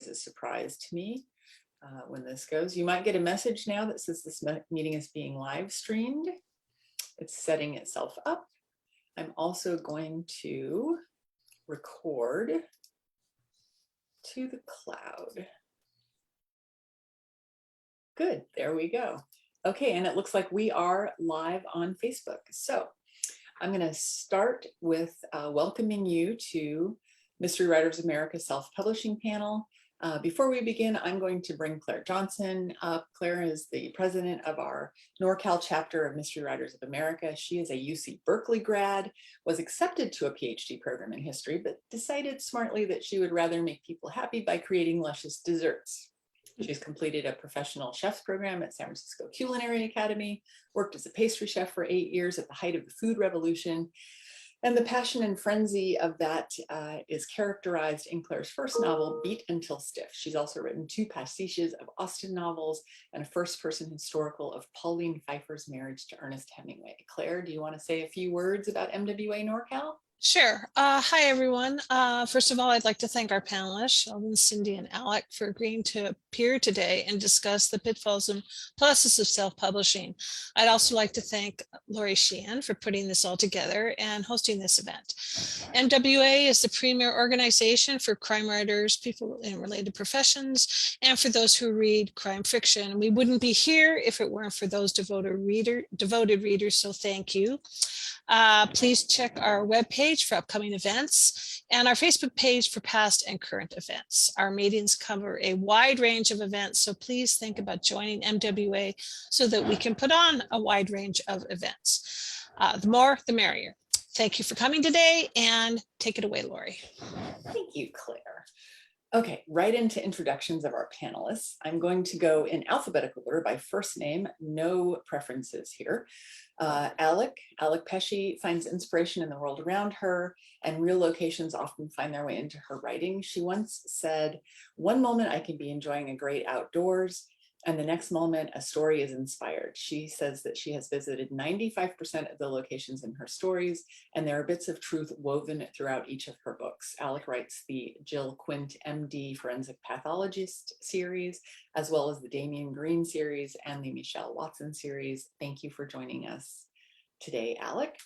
a surprise to me when this goes. You might get a message now that says this meeting is being live streamed. It's setting itself up. I'm also going to record to the cloud. Good, there we go. Okay, and it looks like we are live on Facebook. So I'm going to start with welcoming you to Mystery Writers America Self-Publishing Panel. Before we begin, I'm going to bring Claire Johnson up. Claire is the president of our NorCal chapter of Mystery Writers of America. She is a UC Berkeley grad, was accepted to a PhD program in history, but decided smartly that she would rather make people happy by creating luscious desserts. She's completed a professional chef's program at San Francisco Culinary Academy, worked as a pastry chef for 8 years at the height of the food revolution. And the passion and frenzy of that is characterized in Claire's first novel, Beat Until Stiff. She's also written 2 pastiches of Austen novels and a first-person historical of Pauline Pfeiffer's marriage to Ernest Hemingway. Claire, do you want to say a few words about MWA NorCal? Sure. Hi, everyone. First of all, I'd like to thank our panelists, Sheldon, Cindy, and Alec, for agreeing to appear today and discuss the pitfalls and pluses of self-publishing. I'd also like to thank Lori Sheehan for putting this all together and hosting this event. MWA is the premier organization for crime writers, people in related professions, and for those who read crime fiction. We wouldn't be here if it weren't for those devoted readers, so thank you. Please check our webpage for upcoming events and our Facebook page for past and current events. Our meetings cover a wide range of events, so please think about joining MWA so that we can put on a wide range of events. The more, the merrier. Thank you for coming today, and take it away, Lori. Thank you, Claire. Okay, right into introductions of our panelists. I'm going to go in alphabetical order by first name, no preferences here. Alec Peche finds inspiration in the world around her, and real locations often find their way into her writing. She once said, "One moment I can be enjoying a great outdoors, and the next moment a story is inspired." She says that she has visited 95% of the locations in her stories, and there are bits of truth woven throughout each of her books. Alec writes the Jill Quint MD Forensic Pathologist series, as well as the Damian Green series and the Michelle Watson series. Thank you for joining us today, Alec.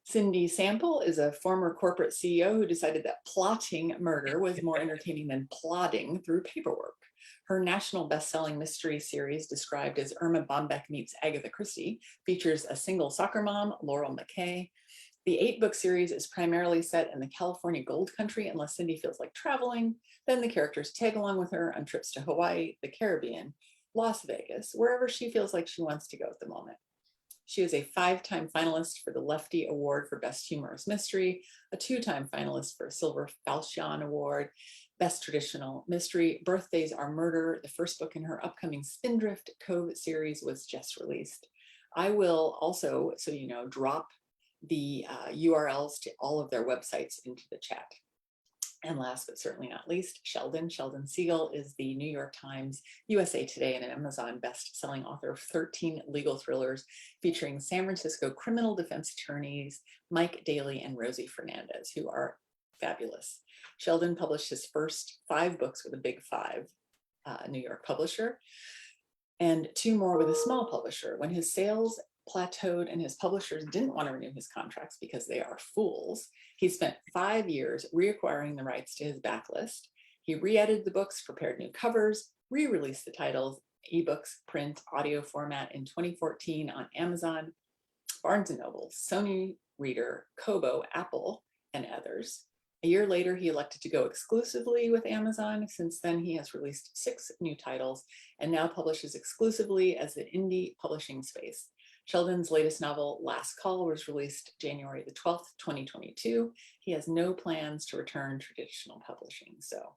Cindy Sample is a former corporate CEO who decided that plotting murder was more entertaining than plodding through paperwork. Her national best-selling mystery series, described as Irma Bombeck meets Agatha Christie, features a single soccer mom, Laurel McKay. The 8-book series is primarily set in the California Gold Country, unless Cindy feels like traveling. Then the characters tag along with her on trips to Hawaii, the Caribbean, Las Vegas, wherever she feels like she wants to go at the moment. She is a 5-time finalist for the Lefty Award for Best Humorous Mystery, a 2-time finalist for a Silver Falchion Award, Best Traditional Mystery. Birthdays Are Murder, the first book in her upcoming Spindrift Cove series, was just released. I will also, so you know, drop the URLs to all of their websites into the chat. And last but certainly not least, Sheldon Siegel is the New York Times, USA Today, and an Amazon best-selling author of 13 legal thrillers featuring San Francisco criminal defense attorneys Mike Daly and Rosie Fernandez, who are fabulous. Sheldon published his first 5 books with a big 5 New York publisher, and 2 more with a small publisher. When his sales plateaued and his publishers didn't want to renew his contracts because they are fools, he spent 5 years reacquiring the rights to his backlist. He re-edited the books, prepared new covers, re-released the titles, ebooks, print, audio format in 2014 on Amazon, Barnes & Noble, Sony Reader, Kobo, Apple, and others. A year later, he elected to go exclusively with Amazon. Since then, he has released 6 new titles and now publishes exclusively as the indie publishing space. Sheldon's latest novel, Last Call, was released January the 12th, 2022. He has no plans to return to traditional publishing. So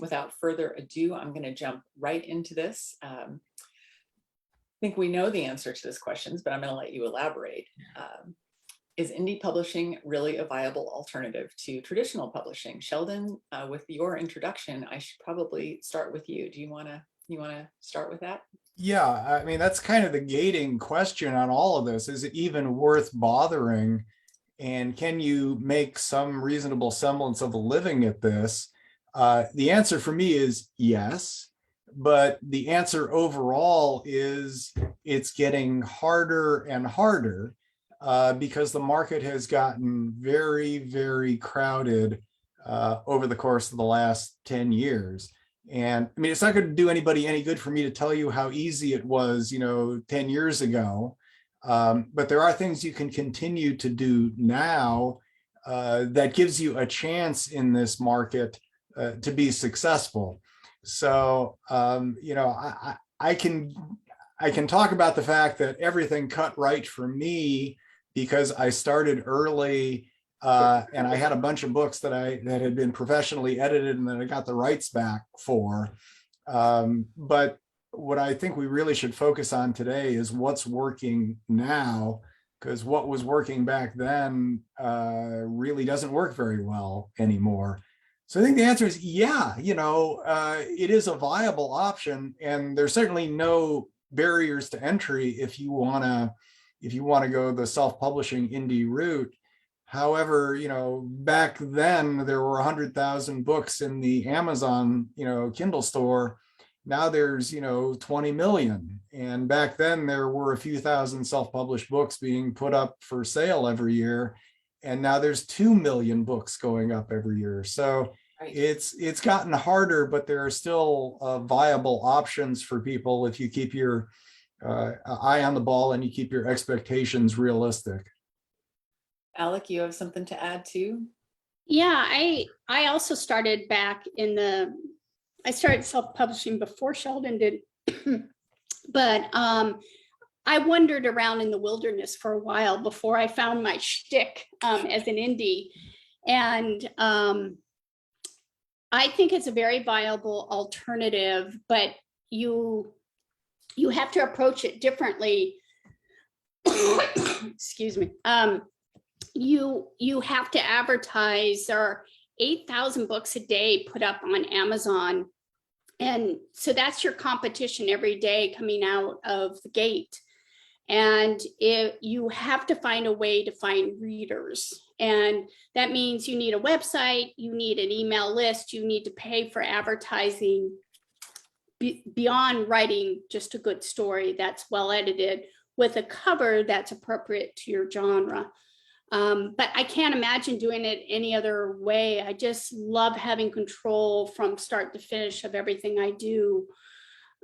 without further ado, I'm going to jump right into this. I think we know the answer to this question, but I'm going to let you elaborate. Is indie publishing really a viable alternative to traditional publishing? Sheldon, with your introduction, I should probably start with you. Do you want to start with that? Yeah, I mean, that's kind of the gating question on all of this. Is it even worth bothering? And can you make some reasonable semblance of a living at this? The answer for me is yes, but the answer overall is it's getting harder and harder because the market has gotten very, very crowded over the course of the last 10 years. And I mean, it's not going to do anybody any good for me to tell you how easy it was, 10 years ago. But there are things you can continue to do now that gives you a chance in this market to be successful. So, I can talk about the fact that everything cut right for me because I started early and I had a bunch of books that had been professionally edited and that I got the rights back for. But what I think we really should focus on today is what's working now, because what was working back then really doesn't work very well anymore. So I think the answer is yeah, it is a viable option, and there's certainly no barriers to entry if you want to go the self-publishing indie route. However, back then there were 100,000 books in the Amazon, Kindle store. Now there's, 20 million. And back then there were a few thousand self-published books being put up for sale every year. And now there's 2 million books going up every year. So it's gotten harder, but there are still viable options for people if you keep your eye on the ball and you keep your expectations realistic. Alec, you have something to add too? Yeah, I also started back I started self-publishing before Sheldon did, but I wandered around in the wilderness for a while before I found my shtick as an indie. And I think it's a very viable alternative, but you have to approach it differently. Excuse me. You have to advertise. There are 8,000 books a day put up on Amazon. And so that's your competition every day coming out of the gate. And you have to find a way to find readers. And that means you need a website, you need an email list, you need to pay for advertising beyond writing just a good story that's well edited with a cover that's appropriate to your genre. But I can't imagine doing it any other way. I just love having control from start to finish of everything I do.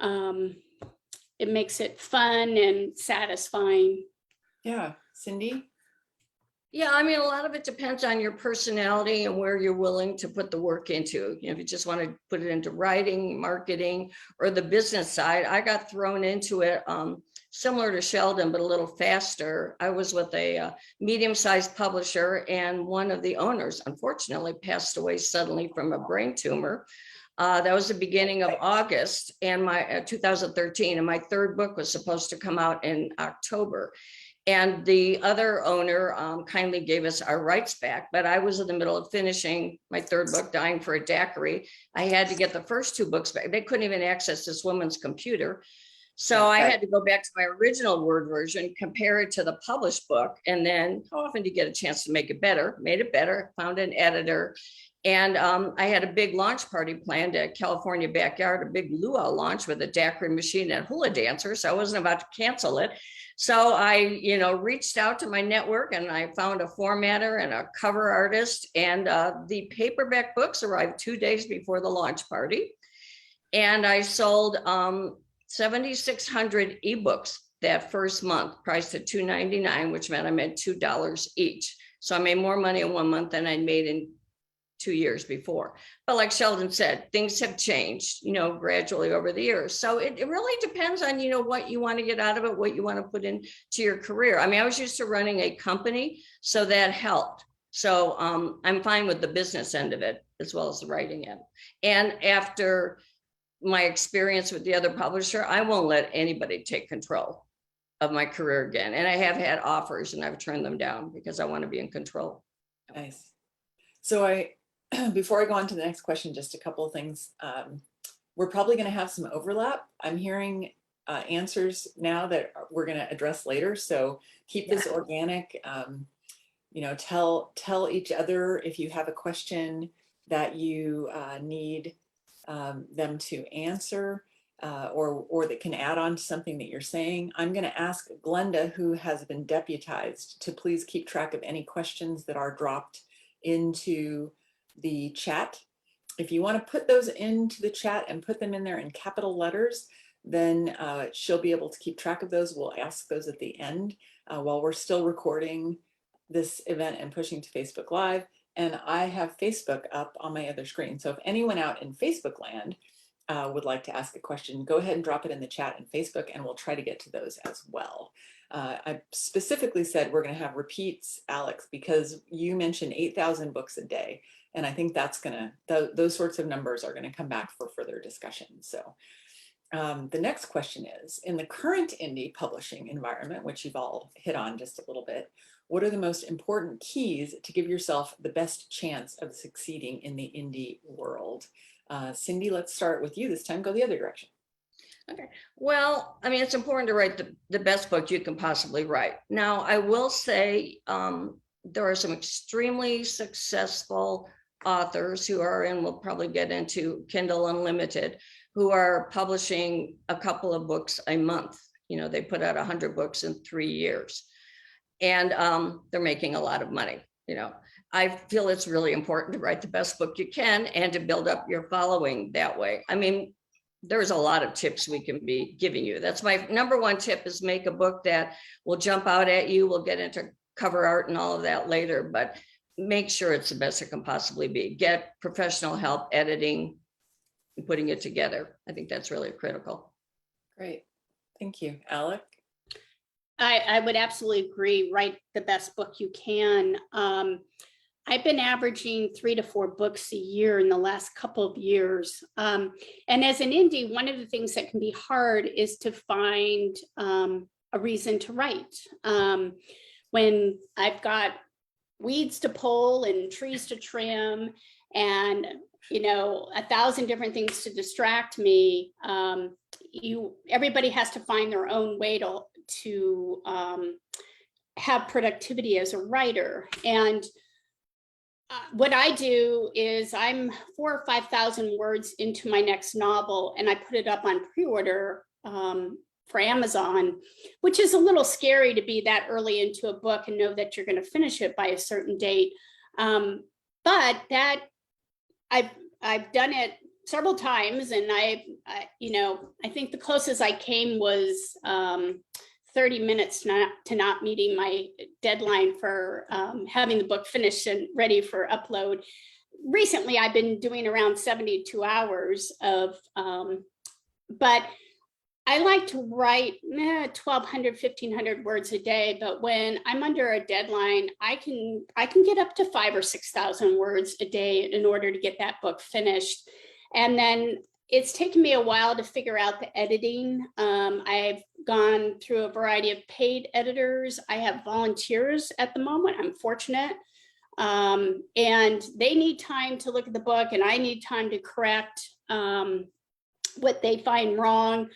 It makes it fun and satisfying. Yeah, Cindy? Yeah, I mean, a lot of it depends on your personality and where you're willing to put the work into. If you just want to put it into writing, marketing, or the business side, I got thrown into it similar to Sheldon, but a little faster. I was with a medium-sized publisher, and one of the owners, unfortunately, passed away suddenly from a brain tumor. That was the beginning of August, and my 2013, and my third book was supposed to come out in October. And the other owner kindly gave us our rights back, but I was in the middle of finishing my third book, Dying for a Daiquiri. I had to get the first two books back. They couldn't even access this woman's computer. So I had to go back to my original Word version, compare it to the published book, and then how often do you get a chance to make it better? Made it better, found an editor. And I had a big launch party planned at California Backyard, a big luau launch with a daiquiri machine and hula dancer. So I wasn't about to cancel it. So I, reached out to my network, and I found a formatter and a cover artist, and the paperback books arrived 2 days before the launch party. And I sold 7,600 ebooks that first month, priced at $2.99, which meant I made $2 each. So I made more money in 1 month than I made in 2 years before. But like Sheldon said, things have changed, gradually over the years. So it really depends on, what you want to get out of it, what you want to put into your career. I mean, I was used to running a company, so that helped. So I'm fine with the business end of it as well as the writing end. And after my experience with the other publisher, I won't let anybody take control of my career again. And I have had offers and I've turned them down because I want to be in control. Nice. So before I go on to the next question, just a couple of things. We're probably going to have some overlap. I'm hearing answers now that we're going to address later. So keep this organic. Tell each other if you have a question that you need them to answer or that can add on to something that you're saying, I'm going to ask Glenda, who has been deputized, to please keep track of any questions that are dropped into the chat. If you want to put those into the chat and put them in there in capital letters, then she'll be able to keep track of those. We'll ask those at the end while we're still recording this event and pushing to Facebook Live. And I have Facebook up on my other screen. So if anyone out in Facebook land would like to ask a question, go ahead and drop it in the chat in Facebook and we'll try to get to those as well. I specifically said we're going to have repeats, Alex, because you mentioned 8,000 books a day. And I think that's going to, those sorts of numbers are going to come back for further discussion. So the next question is, in the current indie publishing environment, which you've all hit on just a little bit, what are the most important keys to give yourself the best chance of succeeding in the indie world? Cindy, let's start with you this time. Go the other direction. Okay. Well, I mean, it's important to write the best book you can possibly write. Now, I will say there are some extremely successful authors who are, and we'll probably get into Kindle Unlimited, who are publishing a couple of books a month. You know, they put out 100 books in 3 years, and they're making a lot of money. You know, I feel it's really important to write the best book you can and to build up your following that way. I mean, there's a lot of tips we can be giving you. That's my number one tip, is make a book that will jump out at you. We'll get into cover art and all of that later, but make sure it's the best it can possibly be. Get professional help editing and putting it together. I think that's really critical. Great. Thank you. Alec? I would absolutely agree. Write the best book you can. I've been averaging 3 to 4 books a year in the last couple of years. And as an indie, one of the things that can be hard is to find a reason to write. When I've got weeds to pull and trees to trim and, you know, 1,000 different things to distract me, everybody has to find their own way to have productivity as a writer. And what I do is I'm 4,000 or 5,000 words into my next novel, and I put it up on pre-order for Amazon, which is a little scary to be that early into a book and know that you're going to finish it by a certain date. But that I've done it several times, and I think the closest I came was 30 minutes to not meeting my deadline for having the book finished and ready for upload. Recently, I've been doing around 72 hours of, but I like to write 1,200, 1,500 words a day. But when I'm under a deadline, I can get up to 5,000 or 6,000 words a day in order to get that book finished. And then it's taken me a while to figure out the editing. I've gone through a variety of paid editors. I have volunteers at the moment. I'm fortunate. And they need time to look at the book, and I need time to correct what they find wrong.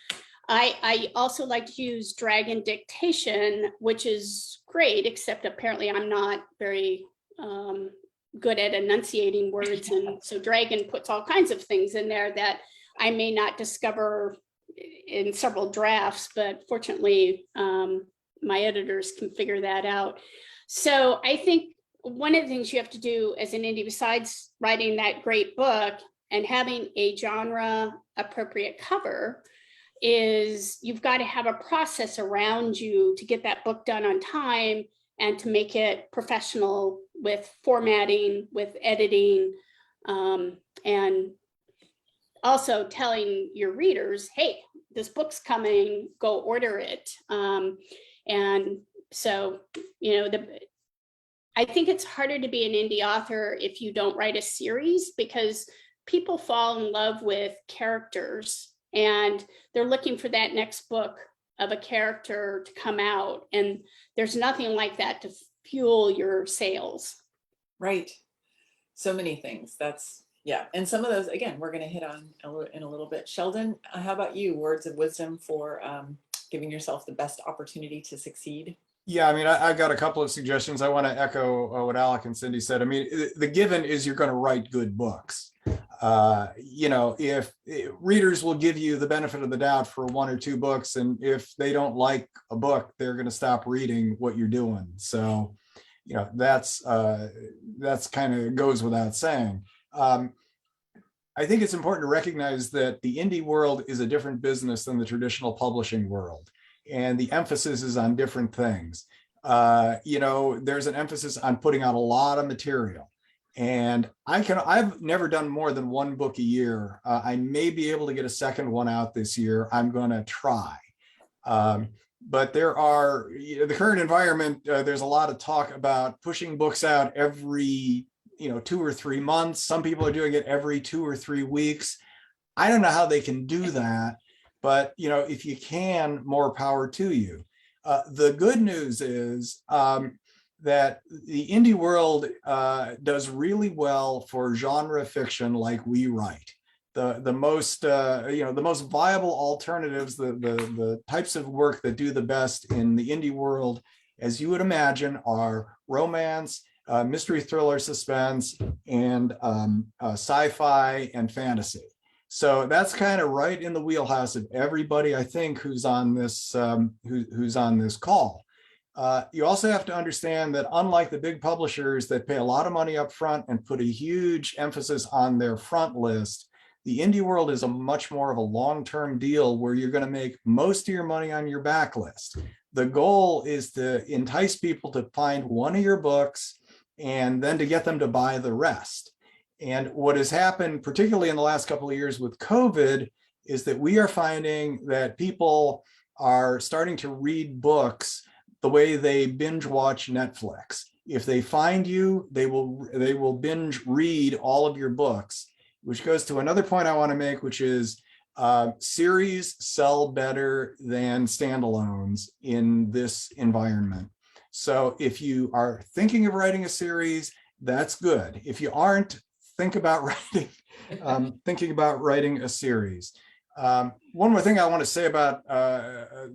I also like to use Dragon dictation, which is great, except apparently I'm not very good at enunciating words. And so Dragon puts all kinds of things in there that I may not discover in several drafts, but fortunately, my editors can figure that out. So I think one of the things you have to do as an indie, besides writing that great book and having a genre appropriate cover, is you've got to have a process around you to get that book done on time and to make it professional with formatting, with editing, and also telling your readers, hey, this book's coming, go order it. And so, you know, I think it's harder to be an indie author if you don't write a series, because people fall in love with characters and they're looking for that next book of a character to come out. And there's nothing like that to fuel your sales. Right. So many things. Yeah. And some of those, again, we're going to hit on in a little bit. Sheldon, how about you? Words of wisdom for giving yourself the best opportunity to succeed? Yeah, I mean, I got a couple of suggestions. I want to echo what Alec and Cindy said. I mean, the given is you're going to write good books. If readers will give you the benefit of the doubt for one or two books, and if they don't like a book, they're going to stop reading what you're doing. So, that's kind of goes without saying. I think it's important to recognize that the indie world is a different business than the traditional publishing world, and the emphasis is on different things. There's an emphasis on putting out a lot of material, and I've never done more than one book a year. I may be able to get a second one out this year. I'm going to try. But there are, the current environment, there's a lot of talk about pushing books out every 2 or 3 months. Some people are doing it every 2 or 3 weeks. I don't know how they can do that, but if you can, more power to you. The good news is that the indie world does really well for genre fiction like we write. The most viable alternatives, the types of work that do the best in the indie world, as you would imagine, are romance, mystery, thriller, suspense, and sci-fi and fantasy. So that's kind of right in the wheelhouse of everybody, I think, who's on this who's on this call. You also have to understand that unlike the big publishers that pay a lot of money up front and put a huge emphasis on their front list, the indie world is a much more of a long-term deal where you're going to make most of your money on your backlist. The goal is to entice people to find one of your books and then to get them to buy the rest. And what has happened, particularly in the last couple of years with COVID, is that we are finding that people are starting to read books the way they binge watch Netflix. If they find you, they will binge read all of your books, which goes to another point I want to make, which is series sell better than standalones in this environment. So if you are thinking of writing a series, that's good. If you aren't, think about thinking about writing a series. One more thing I want to say about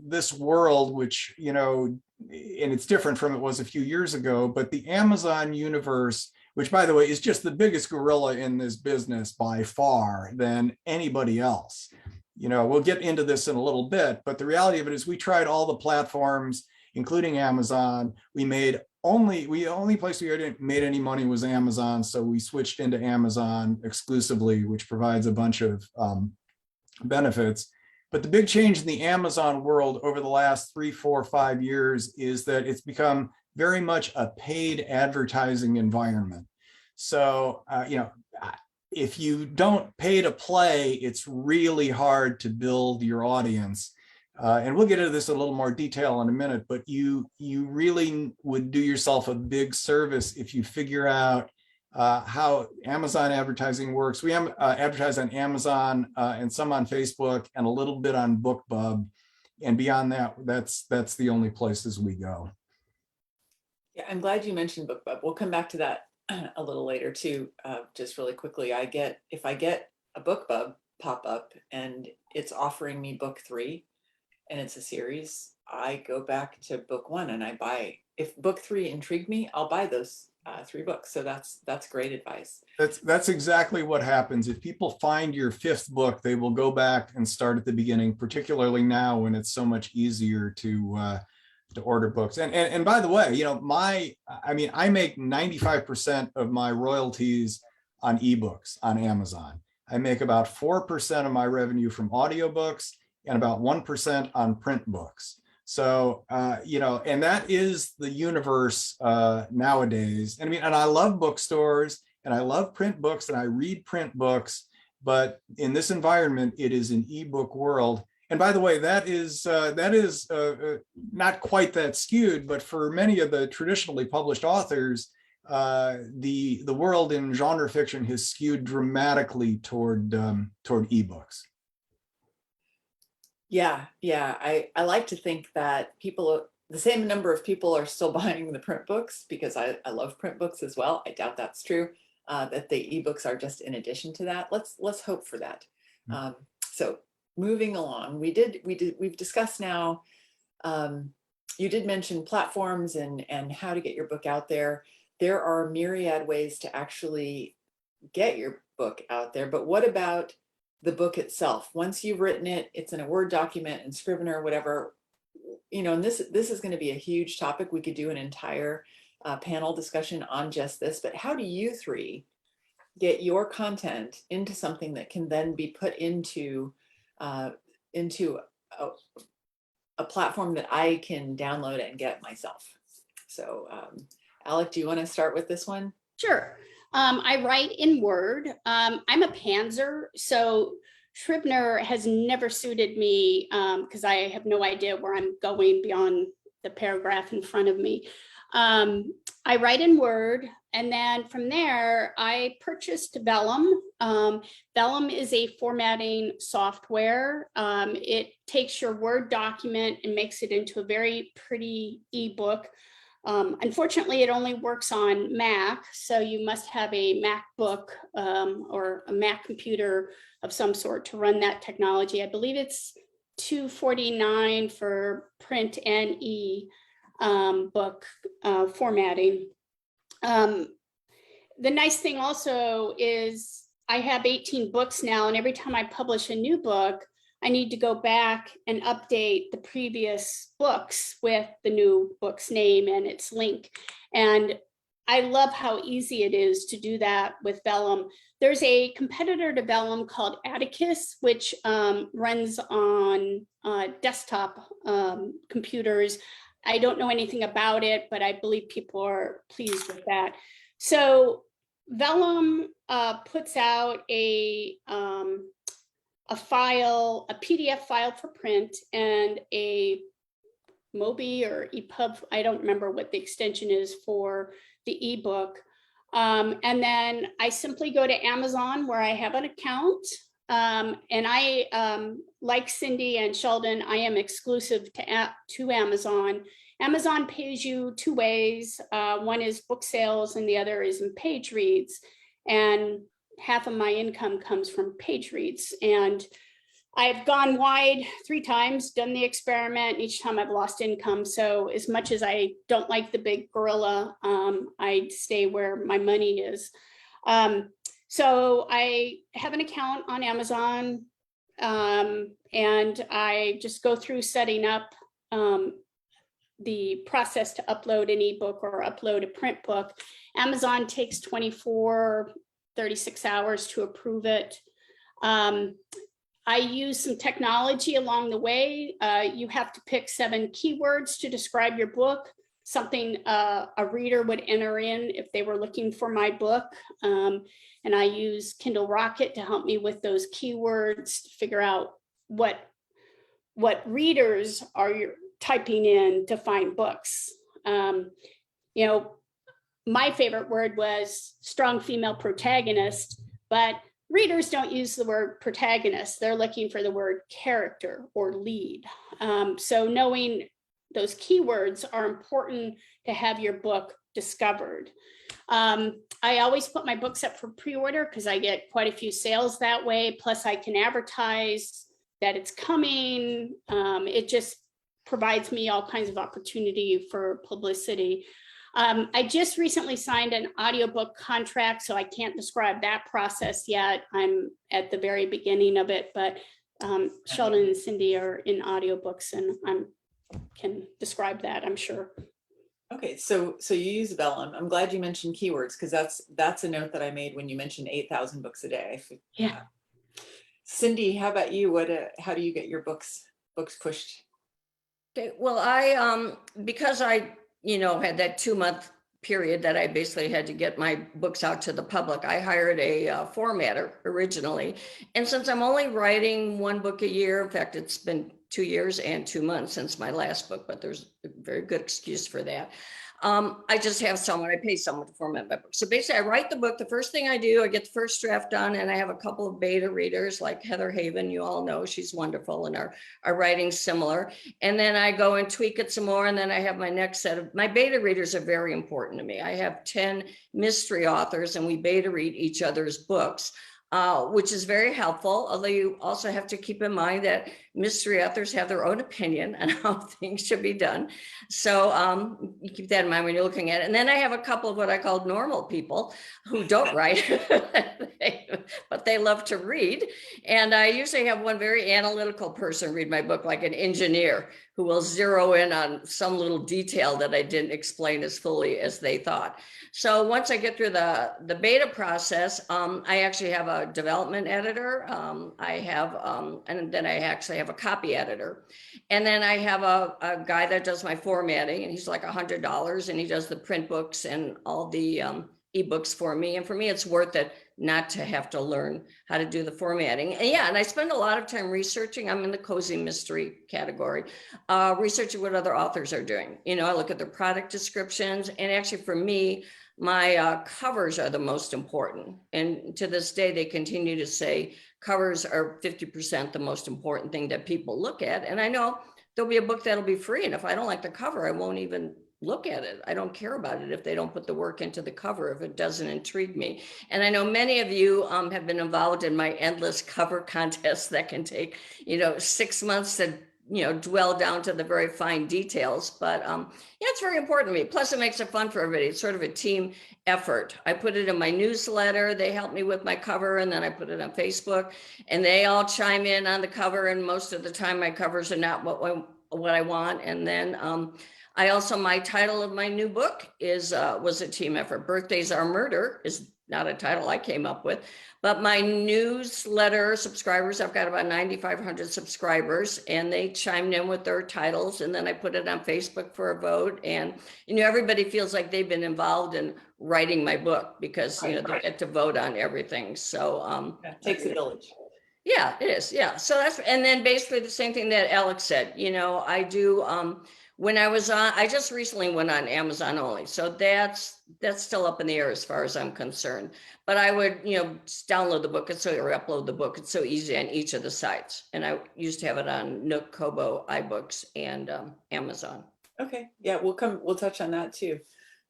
this world, which, and it's different from it was a few years ago, but the Amazon universe, which, by the way, is just the biggest gorilla in this business by far than anybody else. We'll get into this in a little bit, but the reality of it is we tried all the platforms, including Amazon. The only place we made any money was Amazon. So we switched into Amazon exclusively, which provides a bunch of benefits. But the big change in the Amazon world over the last 3, 4, 5 years is that it's become very much a paid advertising environment. So, if you don't pay to play, it's really hard to build your audience. And we'll get into this in a little more detail in a minute, but you really would do yourself a big service if you figure out how Amazon advertising works. We advertise on Amazon and some on Facebook and a little bit on BookBub. And beyond that, that's the only places we go. Yeah, I'm glad you mentioned BookBub. We'll come back to that a little later too. Just really quickly, if I get a BookBub pop up and it's offering me book 3 and it's a series, I go back to book 1 and I buy. If book 3 intrigued me, I'll buy those 3 books. So that's great advice. That's exactly what happens. If people find your 5th book, they will go back and start at the beginning, particularly now when it's so much easier to order books. And by the way, I make 95% of my royalties on ebooks on Amazon. I make about 4% of my revenue from audiobooks and about 1% on print books. So, and that is the universe nowadays. And I love bookstores and I love print books and I read print books, but in this environment, it is an ebook world. And by the way, that is not quite that skewed, but for many of the traditionally published authors, the world in genre fiction has skewed dramatically toward ebooks. Yeah. I like to think that the same number of people are still buying the print books because I love print books as well. I doubt that's true. That the ebooks are just in addition to that. Let's hope for that. So moving along, we've discussed now, you did mention platforms and how to get your book out there. There are myriad ways to actually get your book out there, but what about the book itself? Once you've written it, it's in a Word document and Scrivener, whatever, you know, and this is going to be a huge topic. We could do an entire panel discussion on just this, but how do you three get your content into something that can then be put into a platform that I can download and get myself? So Alec, do you want to start with this one? Sure. I write in Word. I'm a pantser, so Scrivener has never suited me because I have no idea where I'm going beyond the paragraph in front of me. I write in Word, and then from there, I purchased Vellum. Vellum is a formatting software. It takes your Word document and makes it into a very pretty ebook. Unfortunately, it only works on Mac, so you must have a MacBook or a Mac computer of some sort to run that technology. I believe it's $249 for print and book formatting. The nice thing also is I have 18 books now, and every time I publish a new book, I need to go back and update the previous books with the new book's name and its link. And I love how easy it is to do that with Vellum. There's a competitor to Vellum called Atticus, which runs on desktop computers. I don't know anything about it, but I believe people are pleased with that. So Vellum puts out a file, a PDF file for print, and a MOBI or EPUB, I don't remember what the extension is for the ebook. And then I simply go to Amazon where I have an account. And I, like Cindy and Sheldon, I am exclusive to Amazon. Amazon pays you two ways. One is book sales and the other is in page reads. And half of my income comes from page reads. And I've gone wide 3 times, done the experiment. Each time I've lost income. So as much as I don't like the big gorilla, I stay where my money is. So I have an account on Amazon, and I just go through setting up the process to upload an ebook or upload a print book. Amazon takes 24, 36 hours to approve it. I use some technology along the way. You have to pick 7 keywords to describe your book, something a reader would enter in if they were looking for my book. And I use Kindle Rocket to help me with those keywords to figure out what readers are typing in to find books. You know, my favorite word was strong female protagonist, but readers don't use the word protagonist. They're looking for the word character or lead. So knowing those keywords are important to have your book discovered. I always put my books up for pre-order because I get quite a few sales that way. Plus I can advertise that it's coming. It just provides me all kinds of opportunity for publicity. I just recently signed an audiobook contract, so I can't describe that process yet. I'm at the very beginning of it, but Sheldon and Cindy are in audiobooks, and I can describe that, I'm sure. Okay, so you use Vellum. I'm glad you mentioned keywords because that's a note that I made when you mentioned 8,000 books a day. Yeah. Cindy, how about you? How do you get your books pushed? Okay, well, I because I had that 2-month period that I basically had to get my books out to the public, I hired a formatter originally. And since I'm only writing 1 book a year, in fact, it's been 2 years and 2 months since my last book, but there's a very good excuse for that. I just have I pay someone to format my book. So basically I write the book. The first thing I do, I get the first draft done, and I have a couple of beta readers like Heather Haven, you all know, she's wonderful, and our writing's similar. And then I go and tweak it some more. And then I have my next set of, my beta readers are very important to me. I have 10 mystery authors and we beta read each other's books. which is very helpful. Although you also have to keep in mind that mystery authors have their own opinion on how things should be done. So you keep that in mind when you're looking at it. And then I have a couple of what I call normal people who don't write, but they love to read. And I usually have one very analytical person read my book, like an engineer who will zero in on some little detail that I didn't explain as fully as they thought. So once I get through the beta process, I actually have a development editor. And then I actually have a copy editor. And then I have a guy that does my formatting, and he's like $100, and he does the print books and all the ebooks for me. And for me, it's worth it not to have to learn how to do the formatting. And yeah, and I spend a lot of time researching. I'm in the cozy mystery category, researching what other authors are doing. You know, I look at their product descriptions, and actually for me, my covers are the most important. And to this day, they continue to say covers are 50% the most important thing that people look at. And I know there'll be a book that'll be free, and if I don't like the cover, I won't even look at it. I don't care about it if they don't put the work into the cover, if it doesn't intrigue me. And I know many of you have been involved in my endless cover contests that can take, 6 months to, dwell down to the very fine details. But yeah, it's very important to me. Plus, it makes it fun for everybody. It's sort of a team effort. I put it in my newsletter. They help me with my cover, and then I put it on Facebook, and they all chime in on the cover. And most of the time, my covers are not what I want. And then my title of my new book was a team effort. Birthdays Are Murder is not a title I came up with, but my newsletter subscribers, I've got about 9,500 subscribers, and they chimed in with their titles, and then I put it on Facebook for a vote. And, everybody feels like they've been involved in writing my book because, they get to vote on everything. So it takes a village. Yeah, it is. Yeah. So and then basically the same thing that Alex said, I do, when I was on, I just recently went on Amazon only. So that's still up in the air as far as I'm concerned. But I would, just download the book or upload the book. It's so easy on each of the sites. And I used to have it on Nook, Kobo, iBooks, and Amazon. Okay. Yeah, we'll touch on that too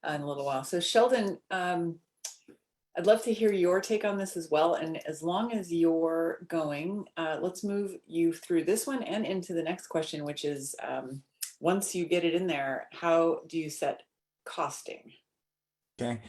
in a little while. So Sheldon, I'd love to hear your take on this as well. And as long as you're going, let's move you through this one and into the next question, which is, once you get it in there, how do you set costing? Okay.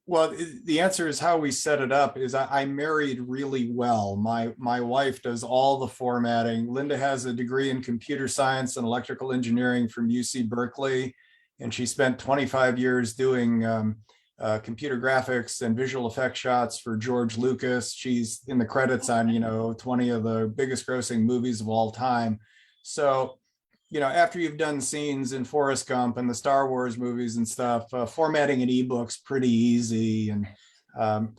Well, the answer is how we set it up is I married really well. My wife does all the formatting. Linda has a degree in computer science and electrical engineering from UC Berkeley, and she spent 25 years doing computer graphics and visual effect shots for George Lucas. She's in the credits on 20 of the biggest grossing movies of all time. So after you've done scenes in Forrest Gump and the Star Wars movies and stuff, formatting an ebook's pretty easy. And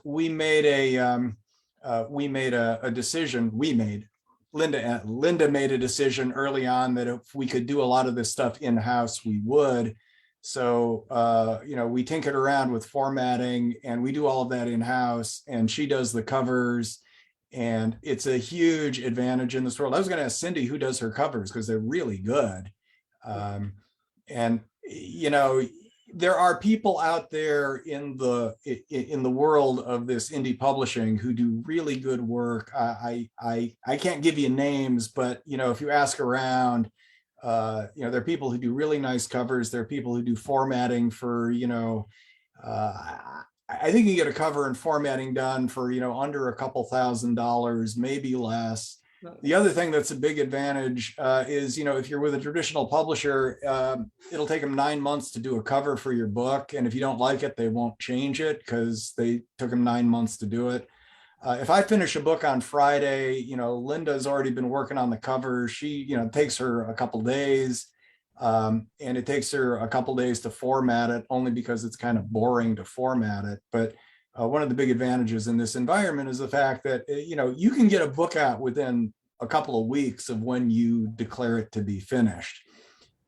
Linda made a decision early on that if we could do a lot of this stuff in-house, we would. So, we tinkered around with formatting, and we do all of that in-house, and she does the covers. And it's a huge advantage in this world. I was going to ask Cindy who does her covers because they're really good. And there are people out there in the world of this indie publishing who do really good work. I can't give you names, but if you ask around, there are people who do really nice covers. There are people who do formatting for I think you get a cover and formatting done for, under a couple $1,000s, maybe less. The other thing that's a big advantage is, if you're with a traditional publisher, it'll take them 9 months to do a cover for your book. And if you don't like it, they won't change it because they took them 9 months to do it. If I finish a book on Friday, Linda's already been working on the cover. She, it takes her a couple days. And it takes her a couple days to format it, only because it's kind of boring to format it. But one of the big advantages in this environment is the fact that, you can get a book out within a couple of weeks of when you declare it to be finished.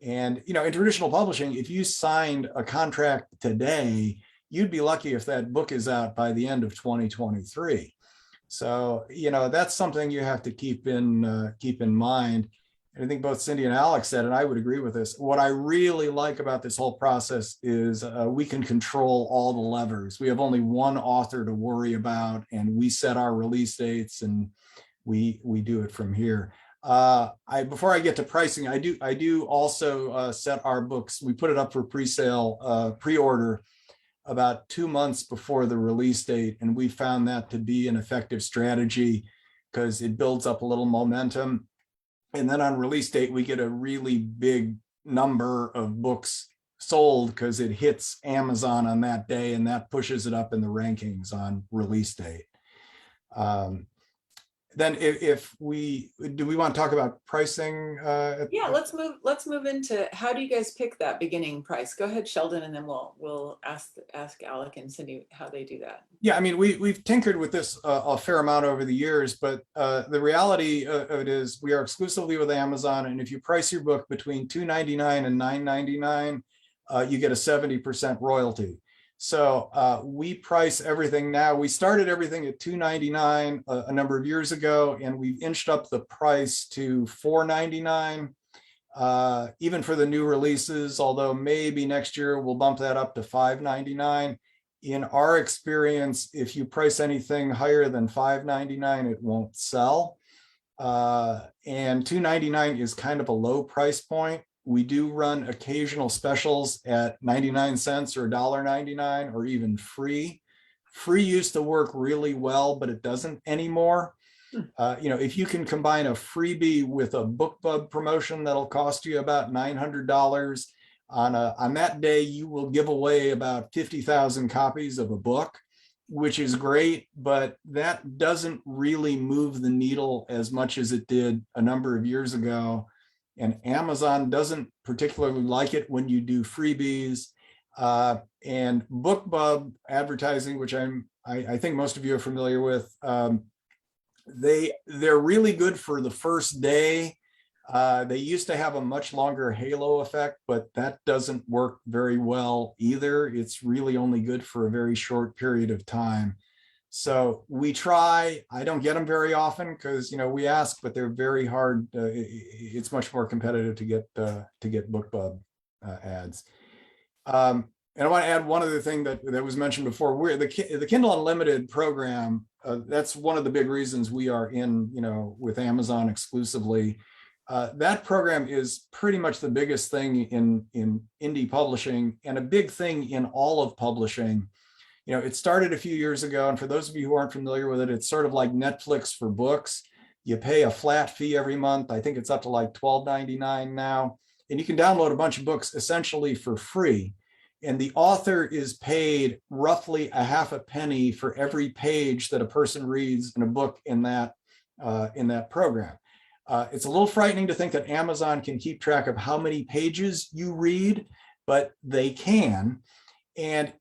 And, in traditional publishing, if you signed a contract today, you'd be lucky if that book is out by the end of 2023. So, that's something you have to keep in mind. and I think both Cindy and Alex said, and I would agree with this, what I really like about this whole process is we can control all the levers. We have only one author to worry about, and we set our release dates, and we do it from here. Before I get to pricing, I do also set our books. We put it up for pre-sale, pre-order about 2 months before the release date, and we found that to be an effective strategy because it builds up a little momentum. And then on release date, we get a really big number of books sold because it hits Amazon on that day, and that pushes it up in the rankings on release date. Then if we want to talk about pricing? Yeah, let's move into how do you guys pick that beginning price? Go ahead, Sheldon, and then we'll ask Alec and Cindy how they do that. Yeah, I mean, we've tinkered with this a fair amount over the years, but the reality of it is we are exclusively with Amazon, and if you price your book between $2.99 and $9.99, you get a 70% royalty. So we price everything now. We started everything at $2.99 a number of years ago, and we've inched up the price to $4.99, even for the new releases, although maybe next year we'll bump that up to $5.99. In our experience, if you price anything higher than $5.99, it won't sell. And $2.99 is kind of a low price point. We do run occasional specials at 99 cents or $1.99 or even free. Free used to work really well, but it doesn't anymore. If you can combine a freebie with a BookBub promotion that'll cost you about $900, on that day, you will give away about 50,000 copies of a book, which is great, but that doesn't really move the needle as much as it did a number of years ago. And Amazon doesn't particularly like it when you do freebies. And BookBub advertising, which I think most of you are familiar with, they're really good for the first day. They used to have a much longer halo effect, but that doesn't work very well either. It's really only good for a very short period of time. So we try. I don't get them very often because we ask, but they're very hard. It's much more competitive to get BookBub ads. And I want to add one other thing that was mentioned before. We're the Kindle Unlimited program. That's one of the big reasons we are in with Amazon exclusively. That program is pretty much the biggest thing in indie publishing and a big thing in all of publishing. It started a few years ago, and for those of you who aren't familiar with it, it's sort of like Netflix for books. You pay a flat fee every month. I think it's up to like $12.99 now, and you can download a bunch of books essentially for free. And the author is paid roughly a half a penny for every page that a person reads in a book in that program. It's a little frightening to think that Amazon can keep track of how many pages you read, but they can. And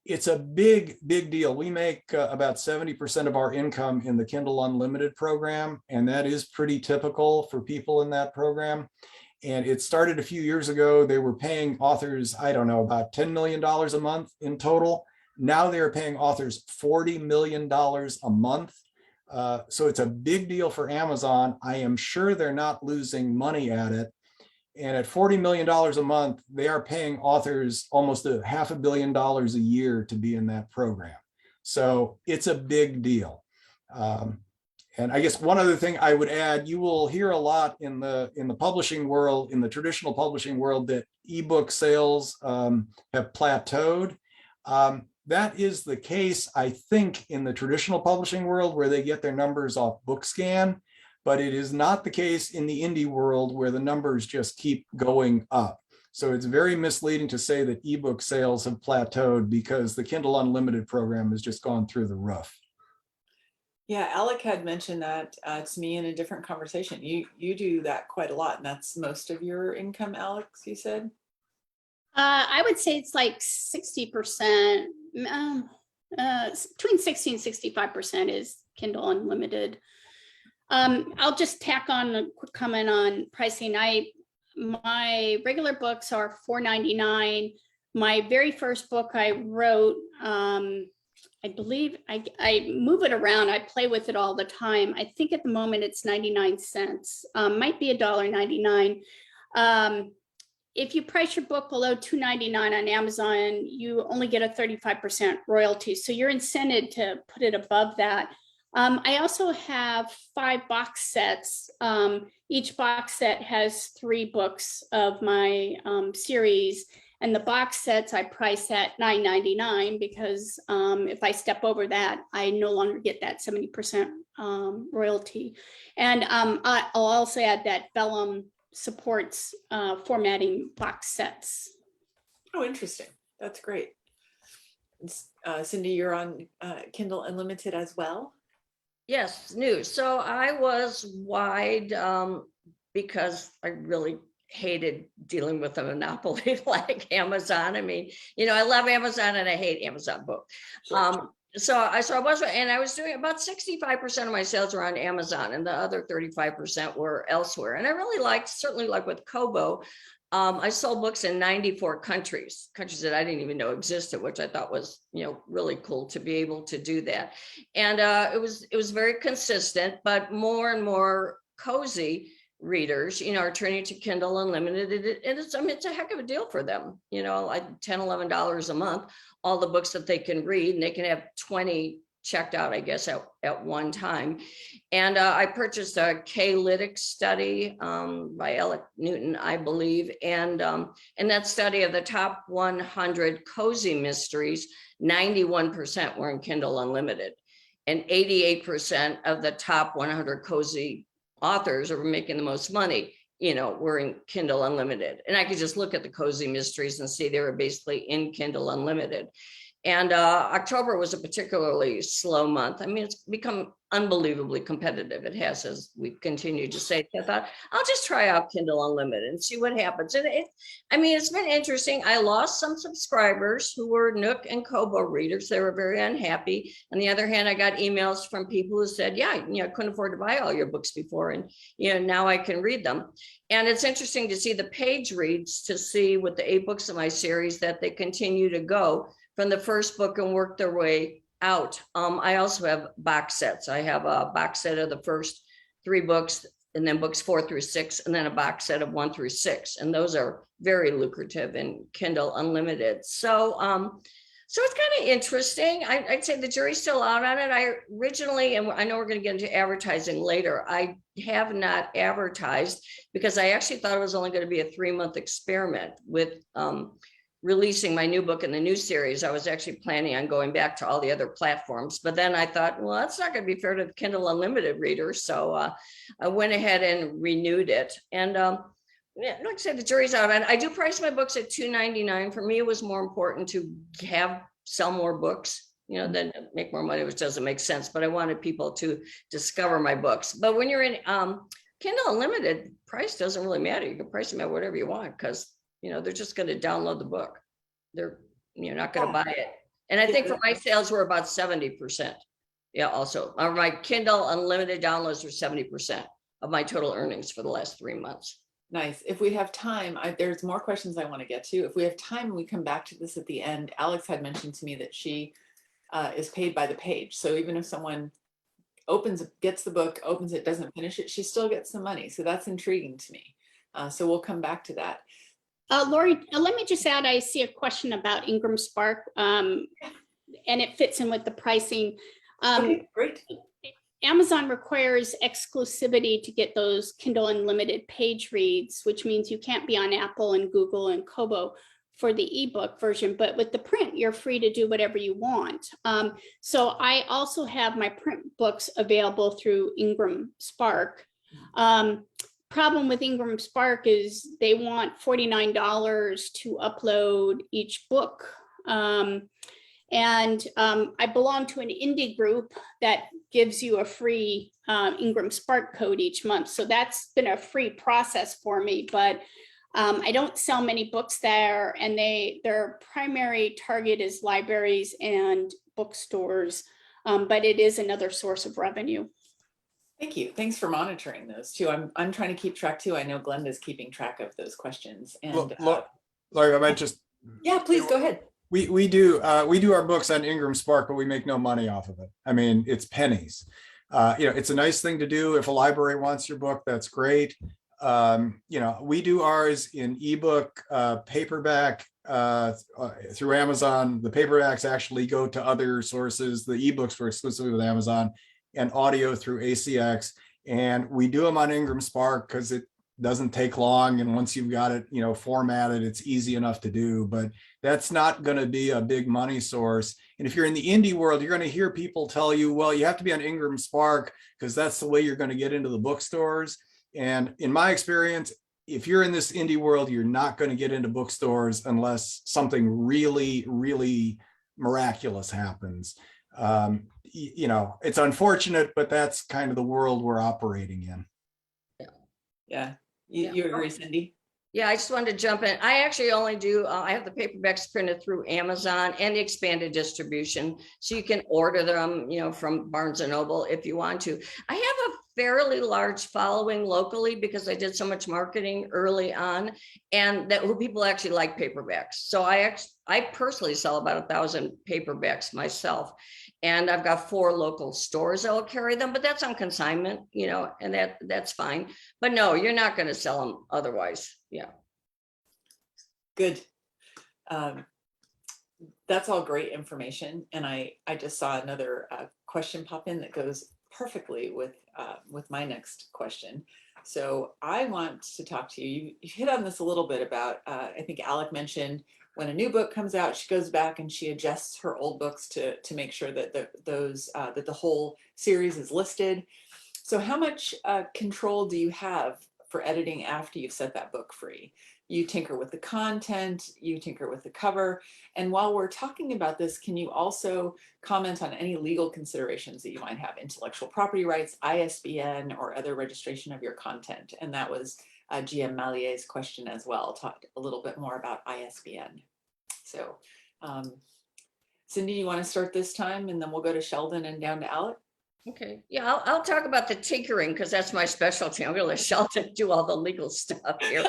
it's a big deal. We make about 70% of our income in the Kindle Unlimited program, and that is pretty typical for people in that program. And it started a few years ago. They were paying authors, I don't know, about $10 million a month in total. Now they're paying authors $40 million a month. So it's a big deal for Amazon. I am sure they're not losing money at it. And at $40 million a month, they are paying authors almost $500 million a year to be in that program. So it's a big deal. And I guess one other thing I would add, you will hear a lot in the publishing world, in the traditional publishing world, that ebook sales have plateaued. That is the case, I think, in the traditional publishing world where they get their numbers off BookScan. But it is not the case in the indie world where the numbers just keep going up. So it's very misleading to say that ebook sales have plateaued because the Kindle Unlimited program has just gone through the roof. Yeah, Alec had mentioned that to me in a different conversation. You do that quite a lot, and that's most of your income, Alex, you said? I would say it's like 60%, between 60 and 65% is Kindle Unlimited. I'll just tack on a quick comment on pricing. My regular books are $4.99. My very first book I wrote, I believe I move it around. I play with it all the time. I think at the moment it's 99 cents, might be $1.99. If you price your book below $2.99 on Amazon, you only get a 35% royalty. So you're incented to put it above that. I also have 5 box sets. Each box set has 3 books of my series. And the box sets I price at $9.99 because if I step over that, I no longer get that 70% royalty. And I'll also add that Vellum supports formatting box sets. Oh, interesting. That's great. Cindy, you're on Kindle Unlimited as well? Yes, news. So I was wide because I really hated dealing with a monopoly like Amazon. I mean, you know, I love Amazon and I hate Amazon both. Sure. So I was, and I was doing about 65% of my sales were on Amazon and the other 35% were elsewhere. And I really certainly like with Kobo, I sold books in 94 countries that I didn't even know existed, which I thought was, you know, really cool to be able to do that. And it was very consistent, but more and more cozy readers, you know, are turning to Kindle Unlimited. I mean, it's a heck of a deal for them, you know, like $10, $11 a month, all the books that they can read, and they can have 20 checked out, I guess, at one time. And I purchased a K-Lytic study by Alec Newton, I believe. And in that study of the top 100 cozy mysteries, 91% were in Kindle Unlimited. And 88% of the top 100 cozy authors who were making the most money, you know, were in Kindle Unlimited. And I could just look at the cozy mysteries and see they were basically in Kindle Unlimited. And October was a particularly slow month. I mean, it's become unbelievably competitive. It has, as we've continued to say. So I thought, I'll just try out Kindle Unlimited and see what happens. And I mean, it's been interesting. I lost some subscribers who were Nook and Kobo readers. They were very unhappy. On the other hand, I got emails from people who said, yeah, you know, I couldn't afford to buy all your books before, and, you know, now I can read them. And it's interesting to see the page reads, to see with the 8 books in my series that they continue to go from the first book and work their way out. I also have box sets. I have a box set of the first 3 books, and then books 4 through 6, and then a box set of 1 through 6. And those are very lucrative in Kindle Unlimited. So, so it's kind of interesting. I'd say the jury's still out on it. I originally, and I know we're going to get into advertising later, I have not advertised because I actually thought it was only going to be a 3-month experiment with releasing my new book in the new series. I was actually planning on going back to all the other platforms, but then I thought, well, that's not going to be fair to the Kindle Unlimited readers. So I went ahead and renewed it. And yeah, like I said, the jury's out. And I do price my books at $2.99. For me, it was more important to sell more books, you know, than make more money, which doesn't make sense. But I wanted people to discover my books. But when you're in Kindle Unlimited, price doesn't really matter. You can price them at whatever you want, because you know, they're just going to download the book. You're not going to buy it. And I think for my sales were about 70%. Yeah, also my Kindle Unlimited downloads were 70% of my total earnings for the last 3 months. Nice. If we have time, there's more questions I want to get to. If we have time and we come back to this at the end, Alex had mentioned to me that she is paid by the page. So even if someone gets the book, opens it, doesn't finish it, she still gets some money. So that's intriguing to me. So we'll come back to that. Lori, let me just add, I see a question about Ingram Spark, and it fits in with the pricing. Okay, great. Amazon requires exclusivity to get those Kindle Unlimited page reads, which means you can't be on Apple and Google and Kobo for the ebook version, but with the print, you're free to do whatever you want. So I also have my print books available through Ingram Spark. Problem with Ingram Spark is they want $49 to upload each book. I belong to an indie group that gives you a free Ingram Spark code each month. So that's been a free process for me, but I don't sell many books there, and their primary target is libraries and bookstores, but it is another source of revenue. Thank you. Thanks for monitoring those too. I'm trying to keep track too. I know Glenda's keeping track of those questions. And Laurie, I might just. Yeah, please go ahead. We do our books on Ingram Spark, but we make no money off of it. I mean, it's pennies. It's a nice thing to do. If a library wants your book, that's great. We do ours in ebook, paperback, through Amazon. The paperbacks actually go to other sources. The ebooks were exclusively with Amazon, and audio through ACX. And we do them on Ingram Spark because it doesn't take long. And once you've got it, formatted, it's easy enough to do, but that's not going to be a big money source. And if you're in the indie world, you're going to hear people tell you, well, you have to be on Ingram Spark because that's the way you're going to get into the bookstores. And in my experience, if you're in this indie world, you're not going to get into bookstores unless something really, really miraculous happens. It's unfortunate, but that's kind of the world we're operating in. Yeah. You agree, Cindy? Yeah, I just wanted to jump in. I actually only do, I have the paperbacks printed through Amazon and the expanded distribution. So you can order them, from Barnes and Noble if you want to. I have a fairly large following locally because I did so much marketing early on, and that people actually like paperbacks. So I personally sell about 1,000 paperbacks myself. And I've got 4 local stores that will carry them, but that's on consignment, and that's fine. But no, you're not going to sell them otherwise. Yeah. Good. That's all great information. And I just saw another question pop in that goes perfectly with my next question. So I want to talk to you. You hit on this a little bit about, I think Alec mentioned, when a new book comes out, she goes back and she adjusts her old books to make sure that that the whole series is listed. So how much control do you have for editing after you've set that book free? You tinker with the content, you tinker with the cover. And while we're talking about this, can you also comment on any legal considerations that you might have, intellectual property rights, ISBN, or other registration of your content? And that was GM Mallier's question as well, talked a little bit more about ISBN. So Cindy, you want to start this time, and then we'll go to Sheldon and down to Alec? Okay. Yeah, I'll talk about the tinkering because that's my specialty. I'm going to let Sheldon do all the legal stuff here.